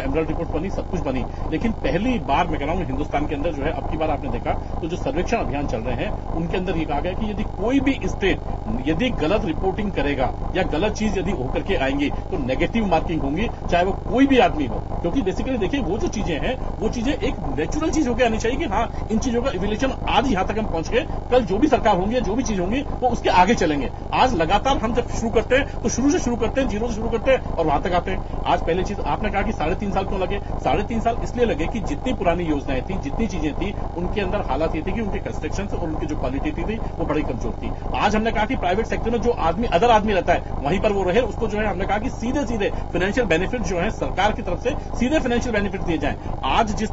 एमरल्ड रिपोर्ट बनी, सब कुछ बनी, लेकिन पहली बार मैं कह रहा हूं हिंदुस्तान के अंदर जो है, अब की बार आपने देखा तो जो सर्वेक्षण अभियान चल रहे हैं उनके अंदर ये कहा गया कि यदि कोई भी स्टेट यदि गलत रिपोर्टिंग करेगा या गलत चीज यदि होकर के आएंगी तो नेगेटिव मार्किंग होंगी, चाहे वो कोई भी आदमी हो। क्योंकि बेसिकली देखिए वो जो चीजें हैं वो चीजें एक नेचुरल चीज होकर आनी चाहिए कि हाँ इन चीजों का इवैल्यूएशन आज यहां तक हम पहुंच गए, कल जो भी सरकार होंगी, जो भी चीज होंगी वो उसके आगे चलेंगे। आज लगातार हम जब शुरू करते हैं तो शुरू से शुरू करते हैं, जीरो से शुरू करते हैं और वहां तक आते हैं। आज पहली चीज आपने कहा कि 3.5 साल क्यों लगे? 3.5 साल इसलिए लगे कि जितनी पुरानी योजनाएं थी, जितनी चीजें थी, उनके अंदर हालात ये थी कि उनके कंस्ट्रक्शन और उनकी जो क्वालिटी थी वो बड़ी कमजोर थी। आज हमने कहा कि प्राइवेट सेक्टर में जो अदर आदमी रहता है वहीं पर वो रहे, उसको जो है हमने कहा कि सीधे फाइनेंशियल बेनिफिट जो है सरकार की तरफ से सीधे फाइनेंशियल बेनिफिट दिए जाएं। आज जिस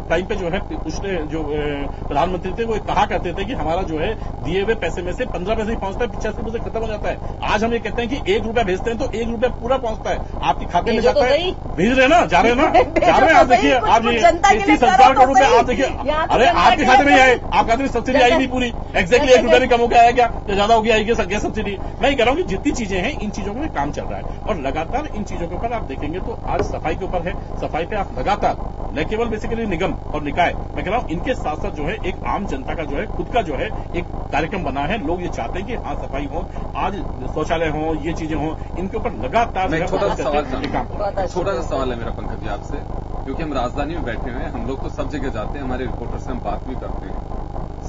टाइम पे जो है उसने जो प्रधानमंत्री थे वो कहा करते थे कि हमारा जो है दिए हुए पैसे में से 15 पैसे ही पहुंचता है, 85% खत्म हो जाता है। आज हम ये कहते हैं कि 1 रुपया भेजते हैं तो 1 रुपया पूरा पहुंचता है, आपके खाते में जाता है। भेज रहे ना, जा रहे ना, जा रहे हैं। आप देखिए, आप ये 30,000 करोड़ रुपए आप देखिए, अरे आपके खाते में आए, आप खाते में सब्सिडी आई नहीं पूरी, एक्जैक्टली 1 रुपया भी कम हो गया आया क्या, या ज्यादा हो गया आएगी गैस सब्सिडी। मैं ये कह रहा हूं कि जितनी चीजें हैं इन चीजों में काम चल रहा है और लगातार इन चीजों के ऊपर आप देखेंगे तो आज सफाई के ऊपर है, सफाई पे आप लगातार न केवल बेसिकली निगम और निकाय, मैं कह रहा हूं इनके साथ साथ जो है एक आम जनता का जो है खुद का जो है एक कार्यक्रम बना है। लोग ये चाहते हैं कि हाँ सफाई हो, आज शौचालय हो, ये चीजें हो, इनके ऊपर लगातार छोटा सा सवाल है मेरा पंकज जी आपसे, क्योंकि हम राजधानी में बैठे हुए हैं, हम लोग तो सब जगह जाते हैं, हमारे रिपोर्टर से हम बात भी करते हैं।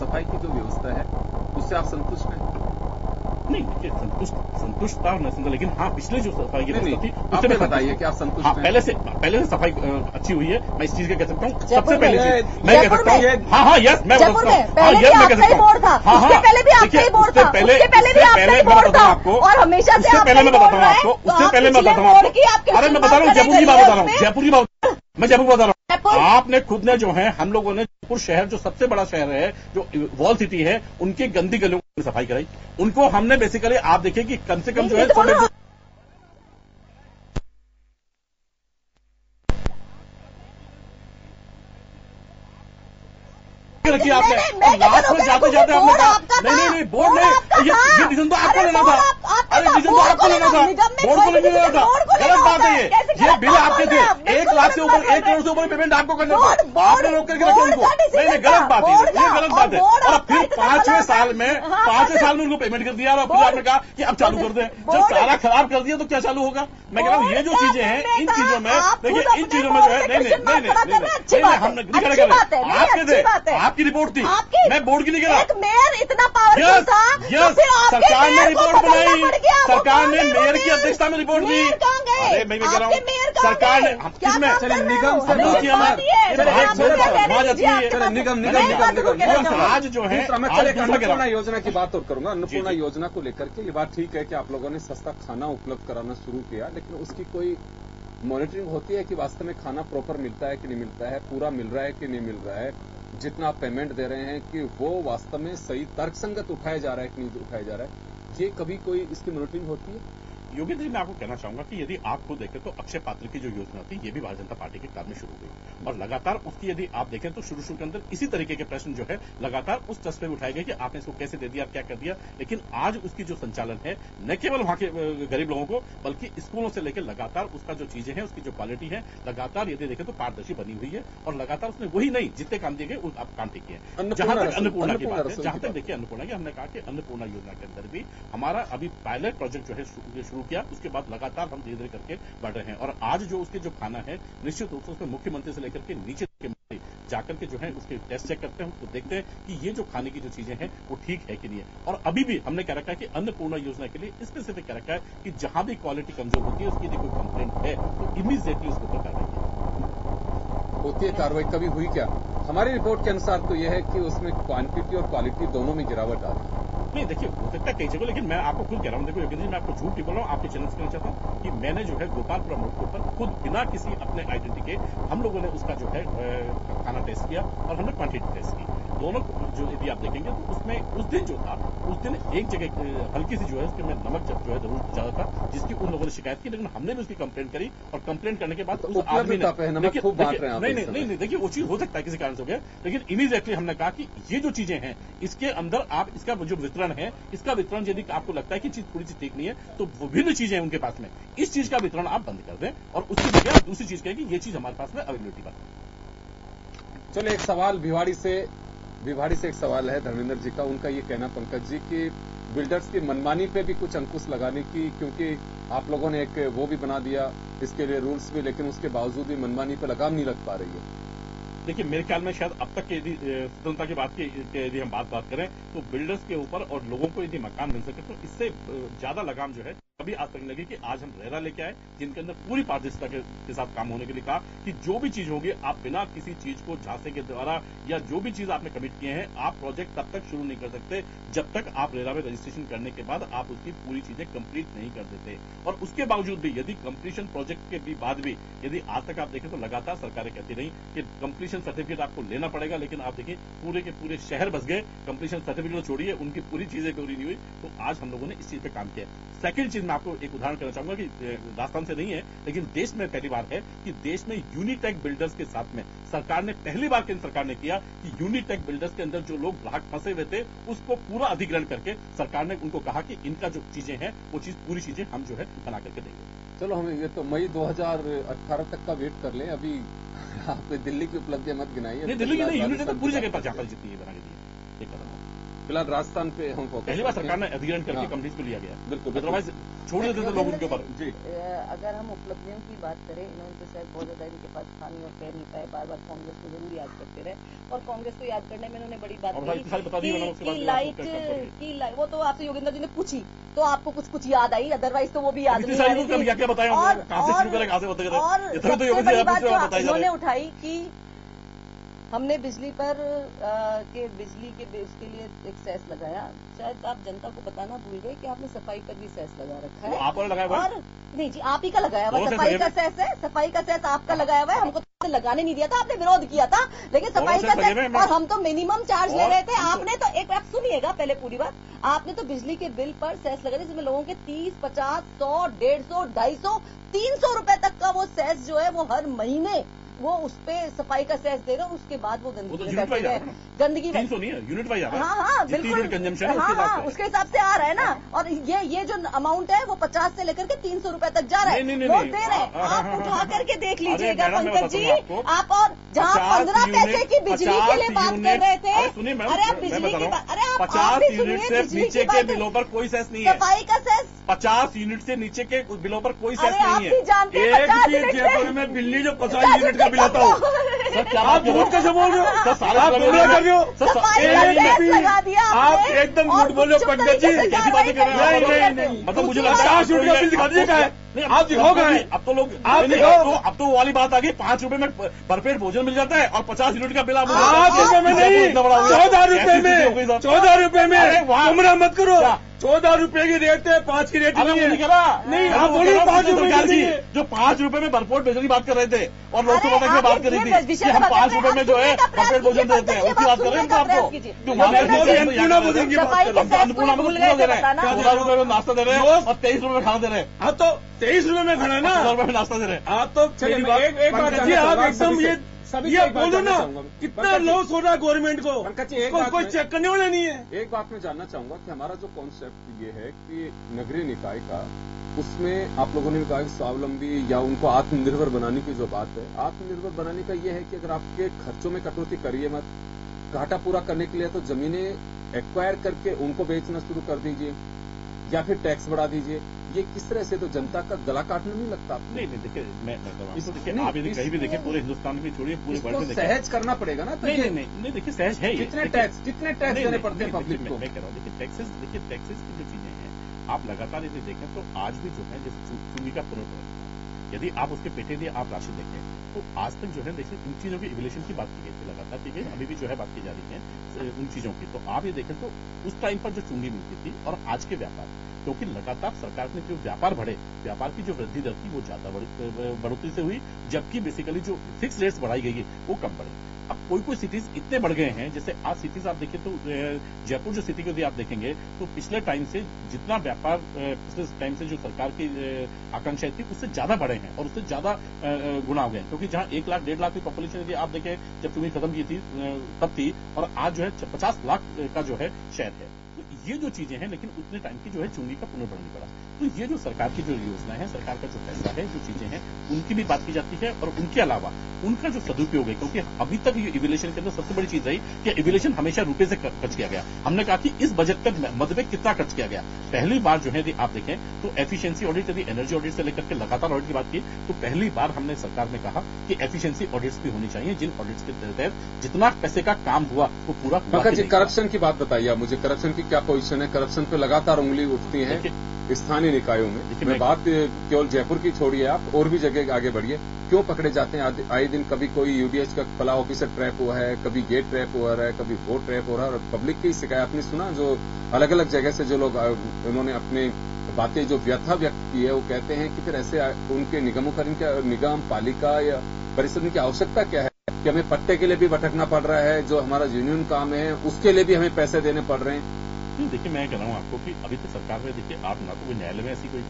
सफाई की जो व्यवस्था है उससे आप संतुष्ट हैं? नहीं, देखिए संतुष्ट था नहीं, लेकिन हाँ पिछले जो सफाई की व्यवस्था थी उससे मैं बताइए कि आप संतुष्ट हैं? पहले से सफाई अच्छी हुई है, मैं इस चीज का कह सकता हूँ। सबसे पहले मैं कह सकता हूँ हाँ यस मैं बता सकता हूँ, हाँ यस मैं कह सकता हूँ। उसके पहले भी आपका ही बोर्ड था, उसके पहले भी आपका ही बोर्ड था और हमेशा से पहले मैं बताता हूँ आपको, उससे पहले मैं बताता हूँ आपको। अरे मैं बता रहा हूँ जयपुर की बात बता रहा हूँ, जयपुर की बात मैं जयपुर बता रहा हूँ। आपने खुद ने जो है हम लोगों ने जयपुर शहर जो सबसे बड़ा शहर है, जो वॉल सिटी है, उनकी गंदी गलियों की सफाई कराई। उनको हमने बेसिकली आप देखिए कि कम से कम जो है रखी आपने, लास्ट में जाते जाते आपने कहा नहीं बोर्ड नहीं, ये डिसीजन तो आपको लेना था। अरे डिसीजन तो आपको लेना था, बोर्ड को नहीं लेना था। गलत बात है ये बिल आपके थे, 1 लाख से ऊपर 1 करोड़ से ऊपर पेमेंट आपको करना था, आपने रोक करके रखे उनको। नहीं गलत बात है, ये गलत बात है। और फिर 5वें साल में उनको पेमेंट कर दिया और फिर आपने कहा कि अब चालू कर दें। जब सारा खराब कर दिया तो क्या चालू होगा? मैं कह रहा हूँ ये जो चीजें हैं इन चीजों में देखिए, इन चीजों में जो है नहीं हम आपके थे, आपकी रिपोर्ट थी, मैं बोर्ड की नहीं करा। एक मेयर इतना पावरफुल था तो फिर सरकार ने रिपोर्ट बनाई, सरकार ने मेयर की अध्यक्षता में रिपोर्ट दी। अरे मैं कह रहा हूँ सरकार ने निगम आज जो है अन्नपूर्णा योजना की बात और करूंगा। अन्नपूर्णा योजना को लेकर के ये बात ठीक है कि आप लोगों ने सस्ता खाना उपलब्ध कराना शुरू किया, लेकिन उसकी कोई मॉनिटरिंग होती है कि वास्तव में खाना प्रॉपर मिलता है कि नहीं मिलता है, पूरा मिल रहा है कि नहीं मिल रहा है, जितना आप पेमेंट दे रहे हैं कि वो वास्तव में सही तर्कसंगत उठाया जा रहा है कि नहीं उठाया जा रहा है, ये कभी कोई इसकी मॉनिटरिंग होती है? योगेंद्र जी, मैं आपको कहना चाहूंगा कि यदि आप खुद देखें तो अक्षय पात्र की जो योजना थी ये भी भारतीय जनता पार्टी के काल में शुरू हुई और लगातार उसकी यदि आप देखें तो शुरू के अंदर इसी तरीके के प्रश्न जो है लगातार उस तस्वीर में उठाए गए कि आपने इसको कैसे दे दिया, क्या कर दिया। लेकिन आज उसकी जो संचालन है न केवल वहां के गरीब लोगों को बल्कि स्कूलों से लेकर लगातार उसका जो चीजें हैं, उसकी जो क्वालिटी है लगातार यदि देखें तो पारदर्शी बनी हुई है और लगातार उसने वही नहीं जितने काम दिए गए आप काम ठीक किए हैं। जहां तक अन्नपूर्णा की बात है, जहां तक देखिए अन्नपूर्णा की, हमने कहा कि अन्नपूर्णा योजना के अंदर भी हमारा अभी पायलट प्रोजेक्ट जो है शुरू किया, उसके बाद लगातार हम धीरे धीरे करके बढ़ रहे हैं और आज जो उसके जो खाना है निश्चित रूप से उसमें मुख्यमंत्री से लेकर के नीचे जाकर के जो है उसके टेस्ट चेक करते हैं, उसको देखते हैं कि ये जो खाने की जो चीजें हैं वो ठीक है कि नहीं है। और अभी भी हमने कह रखा है कि अन्नपूर्णा योजना के लिए स्पेसिफिक कह रखा है कि जहां भी क्वालिटी कमजोर होती है उसकी यदि कोई कंप्लेंट है तो इमीडिएटली उसके ऊपर कार्रवाई होती है। कार्रवाई कभी हुई क्या? हमारी रिपोर्ट के अनुसार तो यह है कि उसमें क्वांटिटी और क्वालिटी दोनों में गिरावट आ रही है। नहीं देखिए, हो सकता है कई जगह, लेकिन मैं आपको खुद कह रहा हूं, देखो योगेंद्र जी, मैं आपको झूठ नहीं बोल रहा हूं, आपके चैनल से कहना चाहता हूं कि मैंने जो है गोपालपुरा मोड़ के ऊपर खुद बिना किसी अपने आइडेंटिटी के हम लोगों ने उसका जो है खाना टेस्ट किया और हमने क्वांटिटी टेस्ट की दोनों जो यदि आप देखेंगे तो उसमें उस दिन जो था उस दिन एक जगह हल्की सी जो है उसके में नमक जो है जरूर ज्यादा था, जिसकी उन लोगों ने शिकायत की, लेकिन हमने भी उसकी कंप्लेंट करी और कंप्लेंट करने के बाद उस आदमी ने खूब बांट रहे हैं। नहीं देखिए वो चीज हो सकता है किसी कारण से हो गया, लेकिन इमीडिएटली हमने कहा कि ये जो चीजें हैं इसके अंदर आप इसका जो वितरण है, इसका वितरण यदि आपको लगता है कि चीज पूरी चीज ठीक नहीं है तो विभिन्न चीजें हैं उनके पास में, इस चीज का वितरण आप बंद कर दें और उसकी जगह दूसरी चीज कहें कि ये चीज हमारे पास में अवेलेबिलिटी पर। चलो एक सवाल भिवाड़ी से एक सवाल है धर्मेंद्र जी का, उनका ये कहना पंकज जी कि बिल्डर्स की मनमानी पे भी कुछ अंकुश लगाने की, क्योंकि आप लोगों ने एक वो भी बना दिया इसके लिए रूल्स भी, लेकिन उसके बावजूद भी मनमानी पे लगाम नहीं लग पा रही है। देखिए मेरे ख्याल में शायद अब तक यदि स्वतंत्रता की बात की यदि हम बात करें तो बिल्डर्स के ऊपर और लोगों को यदि मकान मिल सके तो इससे ज्यादा लगाम जो है कभी आज तक नहीं लगी कि आज हम रेरा लेके आए जिनके अंदर पूरी पारदर्शिता के साथ काम होने के लिए कहा कि जो भी चीज होगी आप बिना किसी चीज को झांसे के द्वारा या जो भी चीज आपने कमिट किए हैं आप प्रोजेक्ट तब तक शुरू नहीं कर सकते जब तक आप रेरा में रजिस्ट्रेशन करने के बाद आप उसकी पूरी चीजें कंप्लीट नहीं कर देते। और उसके बावजूद भी यदि कंप्लीशन प्रोजेक्ट के भी बाद भी यदि आज तक आप देखें तो लगातार सरकारें कहती रही कि कंप्लीशन सर्टिफिकेट आपको लेना पड़ेगा, लेकिन आप देखिए पूरे के पूरे शहर बस गए, कंप्लीशन सर्टिफिकेट छोड़िए, उनकी पूरी चीजें पूरी नहीं हुई। तो आज हम लोगों ने इस चीज पे काम किया। सेकंड चीज मैं आपको एक उदाहरण करना चाहूंगा कि राजस्थान से नहीं है लेकिन देश में पहली बार है कि देश में यूनिटेक बिल्डर्स के साथ में सरकार ने पहली बार केंद्र सरकार ने किया कि यूनिटेक बिल्डर्स के अंदर जो लोग ग्राहक फंसे हुए थे उसको पूरा अधिग्रहण करके सरकार ने उनको कहा कि इनका जो चीजें हैं वो चीज पूरी चीजें हम जो है बना करके देंगे। चलो हम ये तो मई 2018 तक का वेट कर लें, अभी आप दिल्ली की उपलब्धियां मत गिनाइए। नहीं दिल्ली की नहीं, यूनिटेक तो पूरी जगह पर जहां पर जितनी है बना के दी है। फिलहाल राजस्थान पे हम पहली बार सरकार ने अधिग्रहण करके कंपनीज को लिया गया। बिल्कुल, अदरवाइज छोड़ देते थे लोग उनके ऊपर। जी अगर हम उपलब्धियों की बात करें, इन्होंने तो शायद बहुत ज्यादा इनके पास खानी और पैर नहीं पाए, बार बार कांग्रेस को जरूर याद करते रहे और कांग्रेस को याद करने में इन्होंने बड़ी बात की लाइट वो तो आपसे योगेंद्र जी ने पूछी तो आपको कुछ याद आई, अदरवाइज तो वो भी याद नहीं और उन्होंने उठाई कि हमने बिजली पर बिजली के उसके लिए एक सेस लगाया। शायद आप जनता को बताना भूल गए कि आपने सफाई पर भी सेस लगा रखा है। आपने लगाया हुआ और नहीं जी, आप ही का लगाया हुआ सफाई का सेस है, सफाई का सेस आपका लगाया हुआ है। हमको तो लगाने नहीं दिया था, आपने विरोध किया था, लेकिन सफाई का सेस और हम तो मिनिमम चार्ज ले रहे थे। आपने तो एक बात सुनिएगा पहले पूरी बात, आपने तो बिजली के बिल पर सेस लगा जिसमें लोगों के 30, 50, 100, 150, 250, 300 रुपए तक का वो सेस जो है वो हर महीने वो उस पे सफाई का सेस दे रहे हो, उसके बाद वो गंदगी गंदगी यूनिट वाइज हाँ बिल्कुल हाँ उसके हिसाब से आ रहा है ना। और ये जो अमाउंट है वो 50 से लेकर के 300 रुपए तक जा रहा है, वो दे रहे हैं। आप उठा करके देख लीजिएगा पंकज जी, आप और जहाँ 15 पैसे की बिजली के लिए बात कर रहे थे, अरे आप बिजली की बात, अरे आप 50 यूनिट से नीचे के बिलों पर कोई सेस नहीं है। सफाई का सेस 50 यूनिट से नीचे के बिलों पर कोई सेस नहीं है। एक जयपुर में बिल्ली जो 50 यूनिट का बिल आता हो, आप झूठ कैसे बोल रहे हो? आप बोला कर रहे हो? आप एकदम झूठ बोल रहे हो पंकज जी, कैसी बातें कर रहे हैं? नहीं मतलब मुझे लगता है 50 यूनिट का बिल दिखा दीजिए क्या है। आप दिखाओ कहाँ है? अब तो लोग आप दिखाओ। अब तो वो वाली बात आ गई, 5 रुपए में भरपेट भोजन मिल जाता है और 50 यूनिट का बिल आप 5 रुपए में नहीं, 14 रुपए में, 14 रुपए में गुमराह मत करो। 14 रुपए की रेट है, 5 की रेट नहीं है। नहीं, आप बोलो 5 रुपए की, जो 5 रुपए में भरपेट भोजन की बात कर रहे थे और लोकसभा की बात कर रही थी कि हम 5 रुपए में जो है भरपेट भोजन देते हैं, उसकी बात कर रहे हैं आपको। अन्नपूर्णा भोजन की बात कर रहे हैं। अन्नपूर्णा में कितना दे रहे हैं? 14 रुपए में नाश्ता दे रहे हैं और 23 रुपए में खाना दे रहे हैं। आप तो 23 रुपए में खाना ना, 14 रुपए में नाश्ता दे रहे हैं। आप तो एक बात आप एकदम ये बोलो ना, कितना लॉस हो रहा है गवर्नमेंट को, कोई चेक करने वाला नहीं है। एक बात मैं जानना चाहूंगा कि हमारा जो कॉन्सेप्ट ये है कि नगरीय निकाय का, उसमें आप लोगों ने भी कहा कि स्वावलंबी या उनको आत्मनिर्भर बनाने की जो बात है, आत्मनिर्भर बनाने का ये है कि अगर आपके खर्चों में कटौती करिए मत, घाटा पूरा करने के लिए तो जमीनें एक्वायर करके उनको बेचना शुरू कर दीजिए या फिर टैक्स बढ़ा दीजिए। ये किस तरह से तो जनता का गला काटना नहीं लगता आपको? नहीं देखिए, मैं देखिए आप यदि कहीं भी देखिए, पूरे हिंदुस्तान में छोड़िए, पूरे वर्ल्ड में देखिए, सहज करना पड़ेगा ना। नहीं देखिए, सहज है। कितने टैक्स देने पड़ते हैं पब्लिक को? मैं कह रहा हूँ, देखिए टैक्सेस की जो चीजें हैं, आप लगातार यदि देखें तो आज भी जो है जैसे चूंगी का पुनर्प्रवर्तन, यदि आप उसके पेटे दिए आप राशि देखें तो आज तक जो है देखिए इन चीजों की इवोल्यूशन की बात की गई थी लगातार, ठीक है, अभी भी जो है बात की जा रही है उन चीजों की। तो आप ये देखें तो उस टाइम पर जो चूंगी मिलती थी और आज के व्यापार, क्योंकि लगातार सरकार ने जो व्यापार बढ़े, व्यापार की जो वृद्धि दर थी वो ज्यादा बढ़ोतरी से हुई, जबकि बेसिकली जो फिक्स रेट्स बढ़ाई गई है वो कम बढ़े। अब कोई सिटीज इतने बढ़ गए हैं, जैसे आज सिटीज आप देखें तो जयपुर जो सिटी को यदि आप देखेंगे तो पिछले टाइम से जितना व्यापार पिछले टाइम से जो सरकार की आकांक्षाएं थी उससे ज्यादा बढ़े हैं और उससे ज्यादा गुना हो गए, क्योंकि जहां 1 लाख 1.5 लाख की पॉपुलेशन यदि आप देखें जब चुनी खत्म की थी तब थी, और आज जो है 50 लाख का जो है शहर है। तो ये जो चीजें हैं, लेकिन उतने टाइम की जो है चुंगी का पुनर्भरण नहीं पड़ा। तो ये जो सरकार की जो योजना है, सरकार का जो पैसा है, जो चीजें हैं, उनकी भी बात की जाती है और उनके अलावा उनका जो सदुपयोग है, क्योंकि अभी तक ये इवोल्यूशन के अंदर सबसे बड़ी चीज रही कि इवोल्यूशन हमेशा रुपए से खर्च किया गया। हमने कहा कि इस बजट का मद में कितना खर्च किया गया। पहली बार जो है यदि आप देखें तो एफिशिएंसी ऑडिट, यदि एनर्जी ऑडिट से लेकर के लगातार ऑडिट की बात की, तो पहली बार हमने सरकार ने कहा कि एफिशिएंसी ऑडिट्स भी होनी चाहिए, जिन ऑडिट्स के तहत जितना पैसे का काम हुआ वो पूरा पंकज जी, करप्शन की बात बताइए आप मुझे, करप्शन की क्या पोजीशन है? करप्शन पे लगातार उंगली उठती है स्थानीय निकायों में। मैं बात केवल जयपुर की छोड़िए, आप और भी जगह आगे बढ़िए, क्यों पकड़े जाते हैं आए दिन? कभी कोई यूडीएच का फला ऑफिसर ट्रैप हुआ है, कभी गेट ट्रैप हुआ है, कभी वोट ट्रैप हो रहा है, और पब्लिक की शिकायत आपने सुना, जो अलग अलग जगह से जो लोग उन्होंने अपने बातें जो व्यथा व्यक्त की है, वो कहते हैं कि फिर ऐसे उनके निगम पालिका या परिषद की आवश्यकता क्या है कि हमें पट्टे के लिए भी भटकना पड़ रहा है, जो हमारा यूनियन काम है उसके लिए भी हमें पैसे देने पड़ रहे हैं? नहीं देखिए, मैं कह रहा हूँ आपको कि अभी तक सरकार में देखिए आप ना तो कोई न्यायालय में ऐसी कोई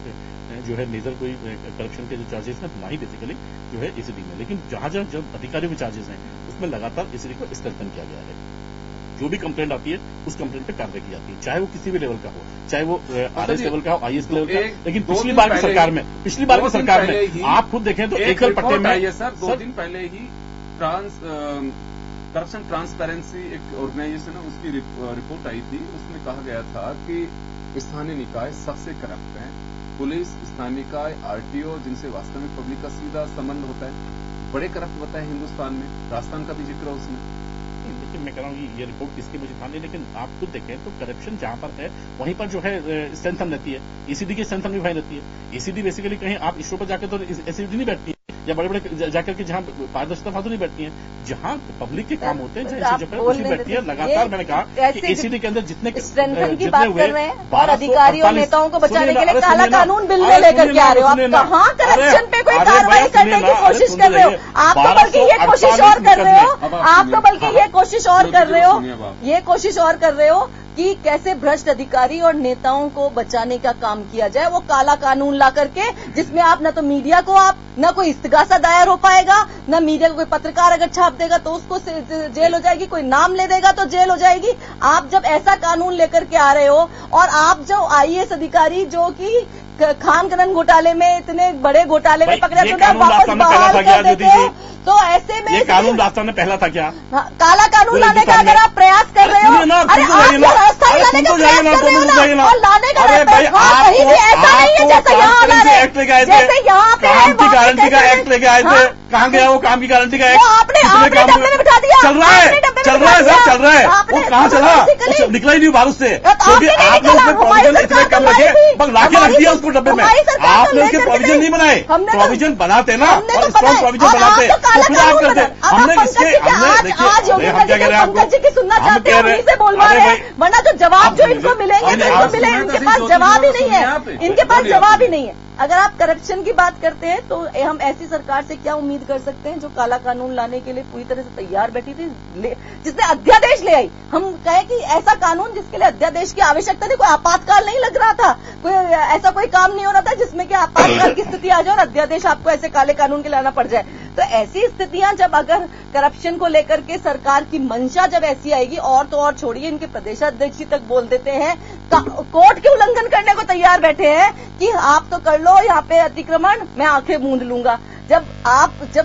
जो है मेजर कोई करप्शन के जो चार्जेस हैं, ना ही बेसिकली जो है एसीडी में, लेकिन जहां जो अधिकारियों के चार्जेस हैं उसमें लगातार एसीडी को स्ट्रेंथन किया गया है। जो भी कंप्लेंट आती है उस कंप्लेंट पे कार्रवाई की जाती है, चाहे वो किसी भी लेवल का हो, चाहे वो आरएस लेवल का हो, आईएएस लेवल का। लेकिन पिछली बार की सरकार में आप खुद देखें तो एकल पट्टे में सर 2 दिन पहले ही करप्शन ट्रांसपेरेंसी एक ऑर्गेनाइजेशन है, उसकी रिपोर्ट आई थी, उसमें कहा गया था कि स्थानीय निकाय सबसे करप्ट है, पुलिस, स्थानीय निकाय, आरटीओ, जिनसे वास्तविक पब्लिक का सीधा संबंध होता है, बड़े करप्ट होता है हिंदुस्तान में। राजस्थान का भी जिक्र है उसमें। देखिए, मैं कह रहा हूँ ये रिपोर्ट किसकी मुझे ध्यान नहीं, लेकिन आप खुद देखें तो करप्शन जहां पर है वहीं पर जो है स्ट्रेंथन रहती है, एसीडी की स्ट्रेंथन भी भाई रहती है। एसीडी बेसिकली कहीं आप इशू पर जाकर तो एसीडी नहीं बैठती है, या बड़े बड़े जाकर के जहां पारदर्शिता फालतू नहीं बैठती है, जहां पब्लिक के काम होते हैं जहां जगह उसी बैठती है। लगातार मैंने कहा कि एसीडी के अंदर जितने स्ट्रेंथन की बात कर रहे हैं और अधिकारियों नेताओं को बचाने के लिए काला कानून बिल में लेकर के आ रहे हो, आप कहाँ करप्शन पे कोई कार्रवाई करने की कोशिश कर रहे हो? आप तो बल्कि ये कोशिश और कर रहे हो, आप तो बल्कि ये कोशिश और कर रहे हो, ये कोशिश और कर रहे हो कि कैसे भ्रष्ट अधिकारी और नेताओं को बचाने का काम किया जाए, वो काला कानून ला करके, जिसमें आप न तो मीडिया को आप न कोई इस्तिगासा दायर हो पाएगा, न मीडिया को कोई पत्रकार अगर छाप देगा तो उसको जेल हो जाएगी, कोई नाम ले देगा तो जेल हो जाएगी। आप जब ऐसा कानून लेकर के आ रहे हो और आप जो आईएएस अधिकारी जो कि खान खनन घोटाले में इतने बड़े घोटाले में पकड़े तो वापस बहाल कर देते हो, तो ऐसे में ये कानून राजस्थान में पहला था क्या? काला कानून लाने का अगर आप प्रयास कर रहे हो, अरे आप राजस्थान लाने का प्रयास कर रहे हो ना, और लाने का कहीं भी ऐसा नहीं है जैसे यहाँ जैसे यहाँ पे काम की गारंटी का एक्ट लेके आए थे, कहाँ गया वो काम की गारंटी का एक्ट? आपने कैबिनेट में बिठा दिया, चल रहा है साहब, चल रहा है। वो कहाँ चला? निकला ही नहीं बाहर उससे, क्योंकि आपने उसमें प्रोविजन इतने कम रखे, बस लाके रख दिया उसको डब्बे में। आपने उसके प्रोविजन नहीं बनाए, प्रोविजन बनाते ना, और स्ट्रॉन्ग प्रोविजन बनाते तो फिर आप करते। हमने इसके देखिए हम क्या कह रहे हैं आपको, हम कह रहे हैं वरना जो जवाब जो इनको मिलेंगे इनके पास जवाब ही नहीं है, इनके पास जवाब ही नहीं है। अगर आप करप्शन की बात करते हैं तो हम ऐसी सरकार से क्या उम्मीद कर सकते हैं जो काला कानून लाने के लिए पूरी तरह से तैयार बैठी थी, जिसने अध्यादेश ले आई। हम कहे कि ऐसा कानून जिसके लिए अध्यादेश की आवश्यकता नहीं, कोई आपातकाल नहीं लग रहा था, कोई ऐसा कोई काम नहीं हो रहा था जिसमें कि आपातकाल की स्थिति आ जाए और अध्यादेश आपको ऐसे काले कानून के लाना पड़ जाए। तो ऐसी स्थितियां जब अगर करप्शन को लेकर के सरकार की मंशा जब ऐसी आएगी, और तो और छोड़िए इनके प्रदेशाध्यक्ष तक बोल देते हैं, कोर्ट के उल्लंघन करने को तैयार बैठे हैं कि आप तो कर लो यहाँ पे अतिक्रमण, मैं आंखें मूंद लूंगा। जब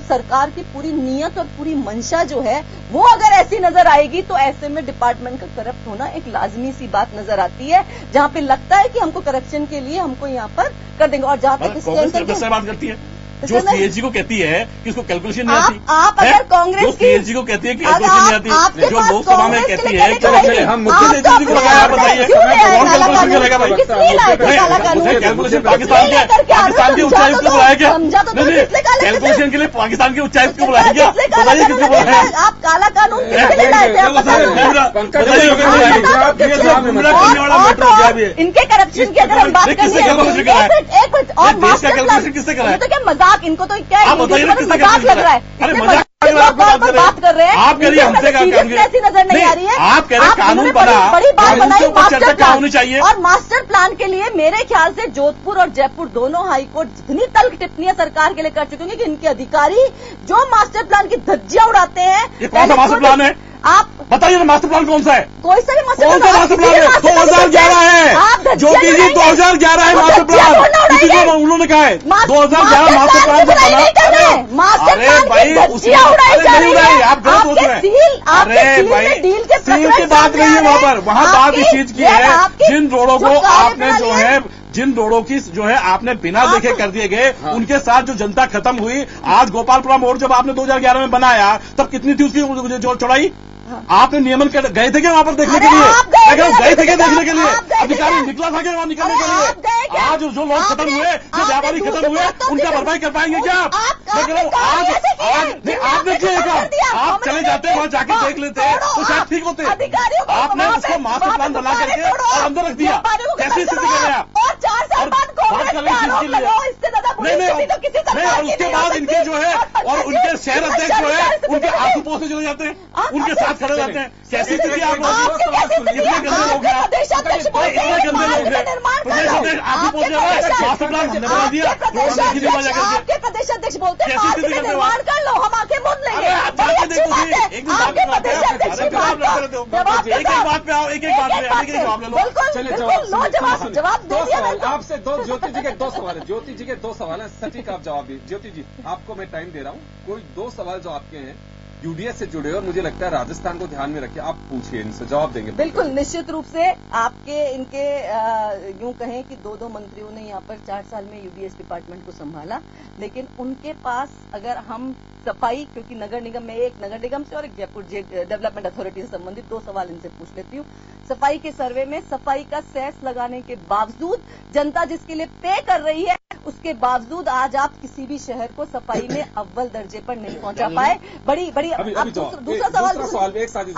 सरकार की पूरी नीयत और पूरी मंशा जो है वो अगर ऐसी नजर आएगी तो ऐसे में डिपार्टमेंट का करप्ट होना एक लाजमी सी बात नजर आती है, जहां पे लगता है कि हमको करप्शन के लिए हमको यहाँ पर कर देंगे। और जहां तक कांग्रेस बात करती है जो सीएजी को कहती है कि उसको कैलकुलेशन नहीं आती, आप अगर कांग्रेस जो सीएजी को कहती है कि कैलकुलेशन नहीं आती, जो लोकसभा में कहती है चलो हम मुख्य सीएजी को लगाया, बताइए कौन कैलकुलेशन करेगा भाई? कैलकुलेशन पाकिस्तान के उच्चायुक्त को बुलाया क्या? कैलकुलेशन के लिए पाकिस्तान के उच्चायुक्त को बुलाया क्या? बताइए किसको बुलाया? आप काला कानून इनके करप्शन की अगर हम बात करें, किससे कराया? तो क्या मजाक, इनको तो क्या मजाक लग रहा है, बात कर रहे हैं। आप कह रही है हमसे ऐसी नजर नहीं आ रही है। आप कह रहे हैं कानून बना, बड़ी बात बनाई मास्टर प्लान होनी चाहिए, और मास्टर प्लान के लिए मेरे ख्याल से जोधपुर और जयपुर दोनों हाईकोर्ट जितनी तल्ख टिप्पणियां सरकार के लिए कर चुके हैं कि इनके अधिकारी जो मास्टर प्लान की धज्जियां उड़ाते हैं। ये कौन सा मास्टर प्लान है? आप बताइए ना, मास्टर प्लान कौन सा है? कोई सा भी कौन सा मास्टर प्लान है? 2011 है ज्योति जी, 2011 है मास्टर प्लान, उन्होंने कहा है 2011 मास्टर प्लान जो बना। अरे भाई उसमें नहीं उड़ाई, आप गलत सोच रहे हैं। अरे भाई सील की बात नहीं है, वहां बात इस चीज की है जिन रोडों को आपने जो है जिन रोडों की जो है आपने बिना देखे कर दिए गए, उनके साथ जो जनता खत्म हुई। आज गोपालपुरा मोड़ जब आपने 2011 में बनाया तब कितनी थी उसकी चौड़ाई? आपने नियमन गए थे क्या वहां पर देखने के लिए? अगर गए थे क्या देखने के लिए? अधिकारी निकला था क्या वहां निकलने के लिए? आज जो लोग खत्म हुए, जो व्यापारी खत्म हुए, उनका भरपाई कर पाएंगे क्या आप? मैं कह रहा हूँ आज आपने किया काम, आप चले जाते वहां जाके देख लेते तो शायद ठीक होते। आपने उसको मास्टर प्लान बना करके और अंदर रख दिया। कैसी स्थिति कर रहे हैं आप? नहीं, और उसके बाद इनके जो है और उनके शहर अध्यक्ष जो है उनके आंसू पोसे चले जाते हैं, उनके साथ खड़े रहते हैं। कैसी स्थिति आप इतने गंदे लोग हैं, इतने गंदे लोग हैं। प्रदेश अध्यक्ष आंसू पोसे जा रहा है, मास्टर प्लान हमने बना दिया, आपके प्रदेश अध्यक्ष बोलते हैं निर्माण कर लो, हम आके मुन लेंगे। एक बात पे आओ, एक बात पे जवाब ले लो। जवाब दे दिया आपसे। ज्योति जी के 2 सवाल है, ज्योति जी के 2 सवाल है, सटीक आप जवाब दीजिए। ज्योति जी आपको मैं टाइम दे रहा हूँ, कोई 2 सवाल जो आपके हैं यूडीएस से जुड़े और मुझे लगता है राजस्थान को ध्यान में रखिए, आप पूछिए, इनसे जवाब देंगे। बिल्कुल निश्चित रूप से आपके इनके यूं कहें कि 2 मंत्रियों ने यहाँ पर 4 साल में यूडीएस डिपार्टमेंट को संभाला, लेकिन उनके पास अगर हम सफाई, क्योंकि नगर निगम में एक नगर निगम से और एक जयपुर डेवलपमेंट अथॉरिटी से संबंधित 2 सवाल इनसे पूछ लेती हूँ। सफाई के सर्वे में सफाई का सेस लगाने के बावजूद जनता जिसके लिए पे कर रही है, उसके बावजूद आज आप किसी भी शहर को सफाई में अव्वल दर्जे पर नहीं पहुंचा पाए। बड़ी दूसरा सवाल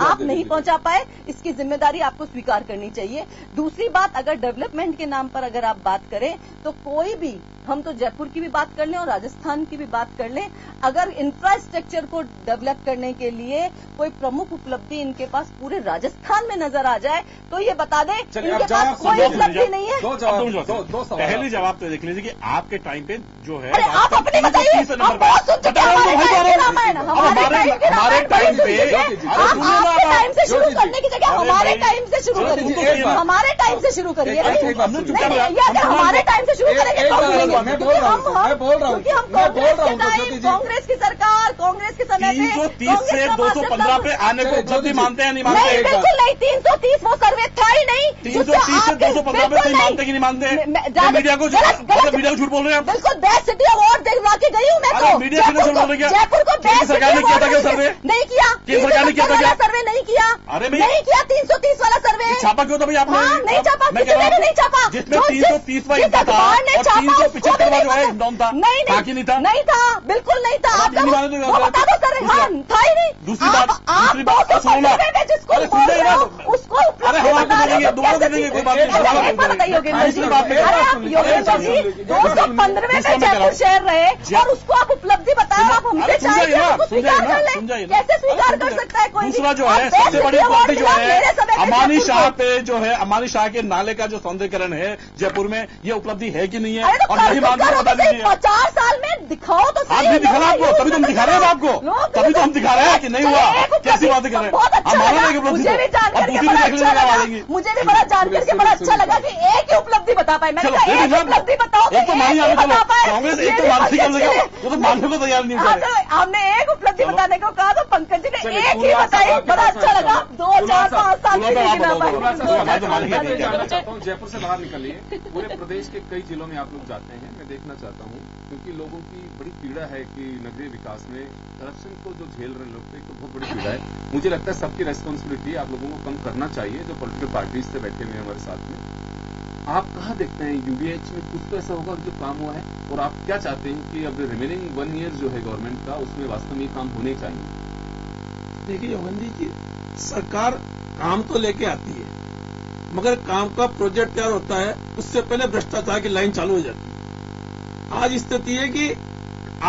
आप नहीं पहुंचा पाए, इसकी जिम्मेदारी आपको स्वीकार करनी चाहिए। दूसरी बात, अगर डेवलपमेंट के नाम पर अगर आप बात करें तो कोई भी, हम तो जयपुर की भी बात कर लें और राजस्थान की भी बात कर लें, अगर इंफ्रास्ट्रक्चर को डेवलप करने के लिए कोई प्रमुख उपलब्धि इनके पास पूरे राजस्थान में नजर आ जाए तो ये बता दें इनके पास कोई उपलब्धि नहीं है। पहले जवाब तो देख लीजिए कि आपके टाइम पे जो है, आप अपने बताइए, हमारे टाइम से शुरू करने की जगह हमारे टाइम से शुरू करिए, हमारे टाइम से शुरू करिए। अगर हमारे टाइम से शुरू करेंगे करेंगे, मैं बोल रहा हूँ कांग्रेस की सरकार, कांग्रेस के समय में 330 से 215 पे आने को उपलब्धि मानते हैं नहीं मानते? नहीं, बिल्कुल नहीं। 330 वो सर्वे था ही नहीं। 330 से 215 पे नहीं मानते कि नहीं मानते? मीडिया को झूठ बोल रहे हैं? बिल्कुल बेस्ट सिटी अवार्ड दिलवा के गई हूँ मैं तो। मीडिया को झूठ बोल रहे हैं? जयपुर को बेस्ट सरकार ने किया था क्या सर्वे? नहीं किया। केंद्र सरकार ने किया था क्या? सर्वे नहीं किया। अरे नहीं किया 330 वाला सर्वे। छापा क्यों था भाई आपने? नहीं छापा, किसी ने भी नहीं छापा। जिसमें 330 वाला हिस्सा था और 375 वाला जो है हिंडौन था, नहीं था, नहीं था, बिल्कुल नहीं था। आप बता दो सर, हाँ था ही नहीं। दूसरी बात सुनो जिसको उसको अरे हम आपको देंगे, दोबारा दे देंगे, कोई बात नहीं। बताइए योगेंद्र जी 215वें में जयपुर शहर रहे और उसको आप उपलब्धि बताओ, आप हमसे चाहेंगे उसको स्वीकार कर लें, कैसे स्वीकार कर सकता है कोई? दूसरा जो है सबसे बड़ी उपलब्धि जो है अमानी शाह पे जो है, अमानी शाह के नाले का जो सौंदर्यकरण है जयपुर में, ये उपलब्धि है कि नहीं है? और नहीं मानते बता दीजिए। 50 साल में दिखाओ तो आप भी दिखा रहे हैं आपको, तभी तो हम दिखा रहे हैं आपको, तभी तो हम दिखा रहे हैं कि नहीं हुआ। कैसी बातें कर रहे हैं? हम माना नहीं उपलब्धि, मुझे भी जानकर के बड़ा अच्छा लगा कि एक ही उपलब्धि बता पाए। मैंने कहा एक उपलब्धि बताओ, एक तो मानिए कांग्रेस, एक तो मानसी कर लेगा, वो तो मानने को तैयार नहीं है। हमने एक उपलब्धि बताने को कहा तो पंकज जी ने एक ही बताई, बड़ा अच्छा लगा। 2, 4, 5 साल में नहीं गिना पाए। कहना चाहता हूँ जयपुर से बाहर निकलिए, पूरे प्रदेश के कई जिलों में आप लोग जाते हैं, मैं देखना चाहता हूँ, क्योंकि लोगों की बड़ी पीड़ा है कि नगरीय विकास में करप्शन को जो झेल रहे लोग, एक तो बहुत बड़ी पीड़ा है। मुझे लगता है सबकी रेस्पॉन्सिबिलिटी आप लोगों को कम करना चाहिए, जो पॉलिटिकल पार्टीज से बैठे हुए हैं हमारे साथ में। आप कहाँ देखते हैं यूडीएच में कुछ तो ऐसा होगा जो काम हुआ है, और आप क्या चाहते हैं कि अब रिमेनिंग 1 ईयर जो है गवर्नमेंट का, उसमें वास्तव में काम होने चाहिए? देखिए योगेंद्र जी, सरकार काम तो लेके आती है, मगर काम का प्रोजेक्ट तैयार होता है उससे पहले भ्रष्टाचार की लाइन चालू हो जाती है। आज स्थिति है कि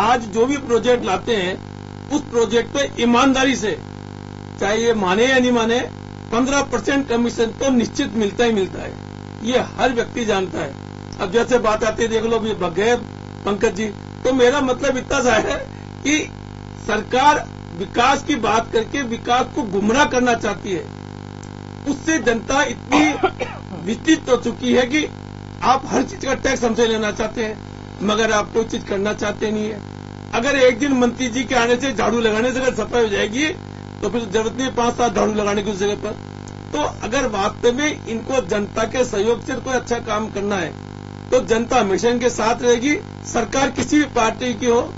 आज जो भी प्रोजेक्ट लाते हैं उस प्रोजेक्ट पे ईमानदारी से, चाहे ये माने या नहीं माने, 15% कमीशन तो निश्चित मिलता ही मिलता है, ये हर व्यक्ति जानता है। अब जैसे बात आती है, देख लो ये बगैर पंकज जी, तो मेरा मतलब इतना सा है कि सरकार विकास की बात करके विकास को गुमराह करना चाहती है। उससे जनता इतनी विचलित हो चुकी है कि आप हर चीज का टैक्स हमसे लेना चाहते हैं, मगर आप कोई चीज करना चाहते नहीं है। अगर एक दिन मंत्री जी के आने से, झाड़ू लगाने से अगर सफाई हो जाएगी तो फिर जरूरत नहीं 5-7 झाड़ू लगाने की उस जगह पर। तो अगर वास्तव में इनको जनता के सहयोग से कोई अच्छा काम करना है तो जनता हमेशा इनके साथ रहेगी, सरकार किसी भी पार्टी की हो।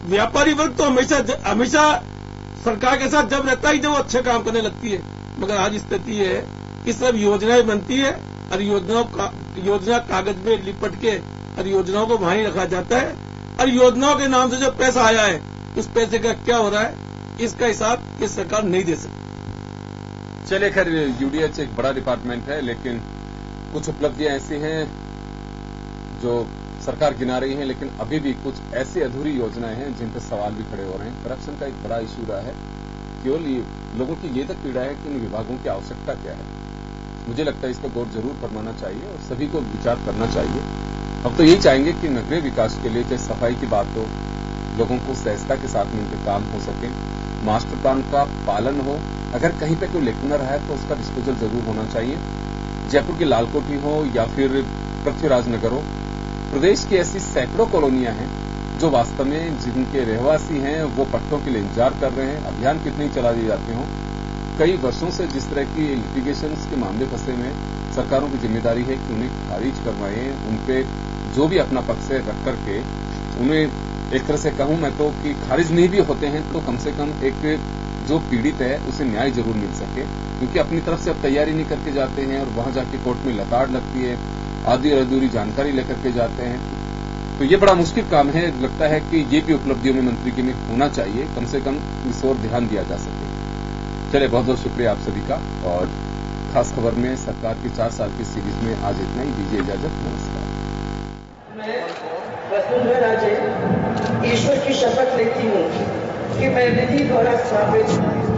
व्यापारी वर्ग तो हमेशा सरकार के साथ जब रहता है जब वो अच्छे काम करने लगती है, मगर आज स्थिति है कि सब योजनाएं बनती है और योजना कागज में लिपट के और योजनाओं को वहीं रखा जाता है, और योजनाओं के नाम से जो पैसा आया है उस पैसे का क्या हो रहा है, इसका हिसाब ये सरकार नहीं दे सकती। चलिए खैर, यूडीएच एक बड़ा डिपार्टमेंट है, लेकिन कुछ उपलब्धियां ऐसी हैं जो सरकार गिना रही है, लेकिन अभी भी कुछ ऐसी अधूरी योजनाएं हैं जिन पर सवाल भी खड़े हो रहे हैं। करप्शन का एक बड़ा इशू रहा है, केवल लोगों की ये तक पीड़ा है कि इन विभागों की आवश्यकता क्या है। मुझे लगता है इस पर गौर जरूर फरमाना चाहिए और सभी को विचार करना चाहिए। अब तो यही चाहेंगे कि नगरीय विकास के लिए चाहे सफाई की बात हो, लोगों को सहजता के साथ में उनके काम हो सके, मास्टर प्लान का पालन हो, अगर कहीं पे कोई लेकुना रहा है तो उसका डिस्पोजल जरूर होना चाहिए। जयपुर की लालकोठी हो या फिर पृथ्वीराज नगर हो, प्रदेश की ऐसी सैकड़ों कॉलोनियां हैं जो वास्तव में जिनके रहवासी हैं वो पट्टों के लिए इंतजार कर रहे हैं। अभियान कितने चला दिए जाते हों, कई वर्षों से जिस तरह की लिटिगेशंस के मामले फंसे हुए, सरकारों की जिम्मेदारी है कि उन्हें खारिज करवाएं, उनपे जो भी अपना पक्ष है रख करके उन्हें एक तरह से कहूं मैं तो कि खारिज नहीं भी होते हैं तो कम से कम एक जो पीड़ित है उसे न्याय जरूर मिल सके, क्योंकि अपनी तरफ से अब तैयारी नहीं करके जाते हैं और वहां जाके कोर्ट में लताड़ लगती है, आधी अधूरी जानकारी लेकर के जाते हैं, तो ये बड़ा मुश्किल काम है। लगता है कि ये भी उपलब्धियों में मंत्री के में होना चाहिए, कम से कम इस ओर ध्यान दिया जा सके। चलिए, बहुत बहुत शुक्रिया आप सभी का, और खास खबर में सरकार की 4 साल की सीरीज में आज इतना ही। दीजिए इजाजत, नमस्कार। मैं वसुंधरा राजे ईश्वर की शपथ लेती हूँ कि मैं विधि द्वारा स्थापित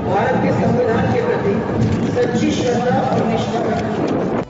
भारत के संविधान के प्रति सच्ची श्रद्धा और निष्ठा रखूंगी।